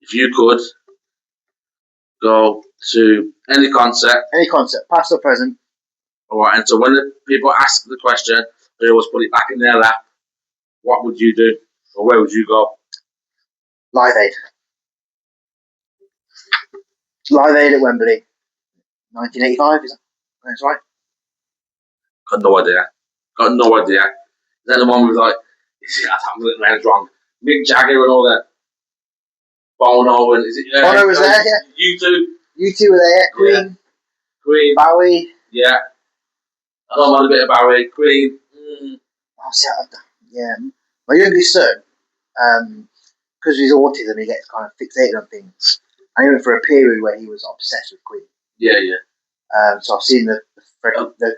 If you could go to any concert, past or present. All right. And so when the people ask the question, they always put it back in their lap. What would you do, or where would you go? Live Aid. Live Aid at Wembley, 1985. Is that? That's right. Got no idea. Got no idea. Then the one was like, I'm getting my head wrong. Mick Jagger and all that. Bono and is it? Bono was there. Yeah. You two. You two were there. Queen. Queen. Bowie. Yeah. I don't mind a bit of Bowie. Queen. Yeah. My youngest son, because of his autism, he gets kind of fixated on things. And he went for a period where he was obsessed with Queen. Yeah. So I've seen the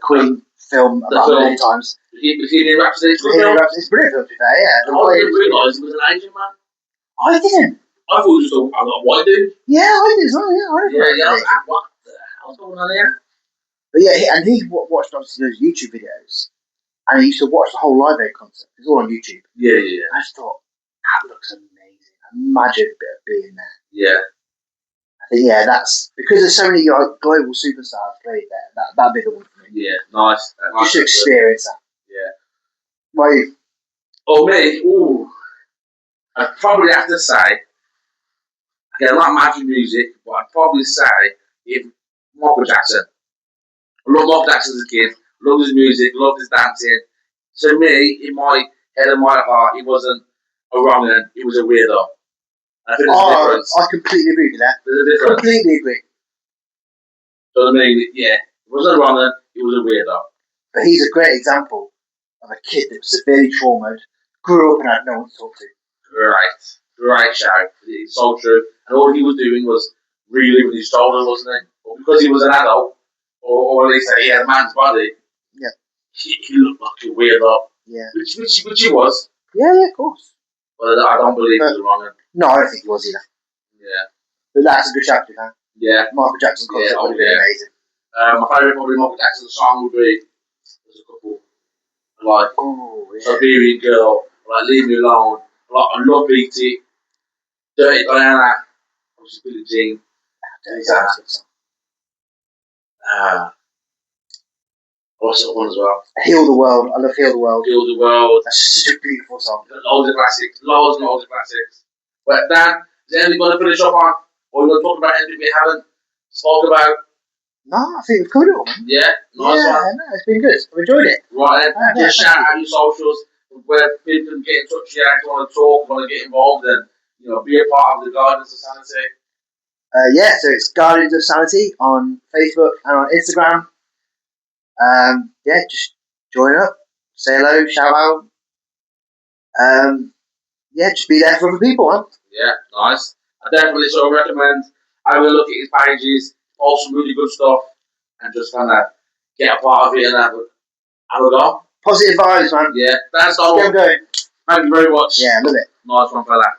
Queen film about many times. Bohemian Rhapsody. It's brilliant film, to be fair, yeah. I didn't realise he was an Asian man. I didn't. I thought he was just a white dude. Yeah, I did as well, yeah. What the hell's going on here? But yeah, and he watched obviously those YouTube videos. And he used to watch the whole Live Aid concert. It's all on YouTube. Yeah. I just thought, that looks amazing. Imagine being there. Yeah. I think, that's because there's so many global superstars played there. That'd be the one for me. Yeah, nice. Just to experience that. Yeah. Why you? Oh, me? Ooh. I'd probably have to say, I like magic music, but I'd probably say if Michael Jackson. I love Michael Jackson as a kid. Loved his music, loved his dancing. To me, in my head and my heart, he wasn't a wrong'un, he was a weirdo. I think there's a difference. I completely agree with that. There's a difference. Completely agree. So I mean, yeah, he wasn't a wrong'un, he was a weirdo. But he's a great example of a kid that was severely traumatized, grew up and had no one to talk to. Great shout. It's so true. And all he was doing was reliving his childhood, wasn't he? But because he was an adult, or at least he had a man's body, he looked like a weirdo. Yeah. Which he was. Yeah, of course. But I don't believe he was wrong. No, I don't think he was either. Yeah. But that's a good shout, huh? Yeah. Michael Jackson concert would have been amazing. My favourite probably Michael Jackson song would be, there's a couple, like Siberian Girl, like Leave Me Alone, like I Love Beat It, Dirty Diana, obviously Billie Jean. What's that one as well? Heal the World. I love Heal the World. Heal the World. That's just such a beautiful song. Loads of classics. Loads and loads of classics. But Dan, is there anything going to finish up on? Or you want to talk about anything we haven't spoke about? No, I think we've covered it all, man. Yeah, nice one. No, it's been good. I've enjoyed it. Right then, just shout out your socials where people can get in touch with you if you want to talk, want to get involved, and be a part of the Guardians of Sanity. So it's Guardians of Sanity on Facebook and on Instagram. Just join up, say hello, shout out. Just be there for other people, huh? Yeah, nice. I definitely sort of recommend having a look at his pages, post some really good stuff, and just kind of get a part of it and have a go. Positive vibes, man. Yeah, that's all. Get going. Thank you very much. Yeah, I love it. Nice one, fella.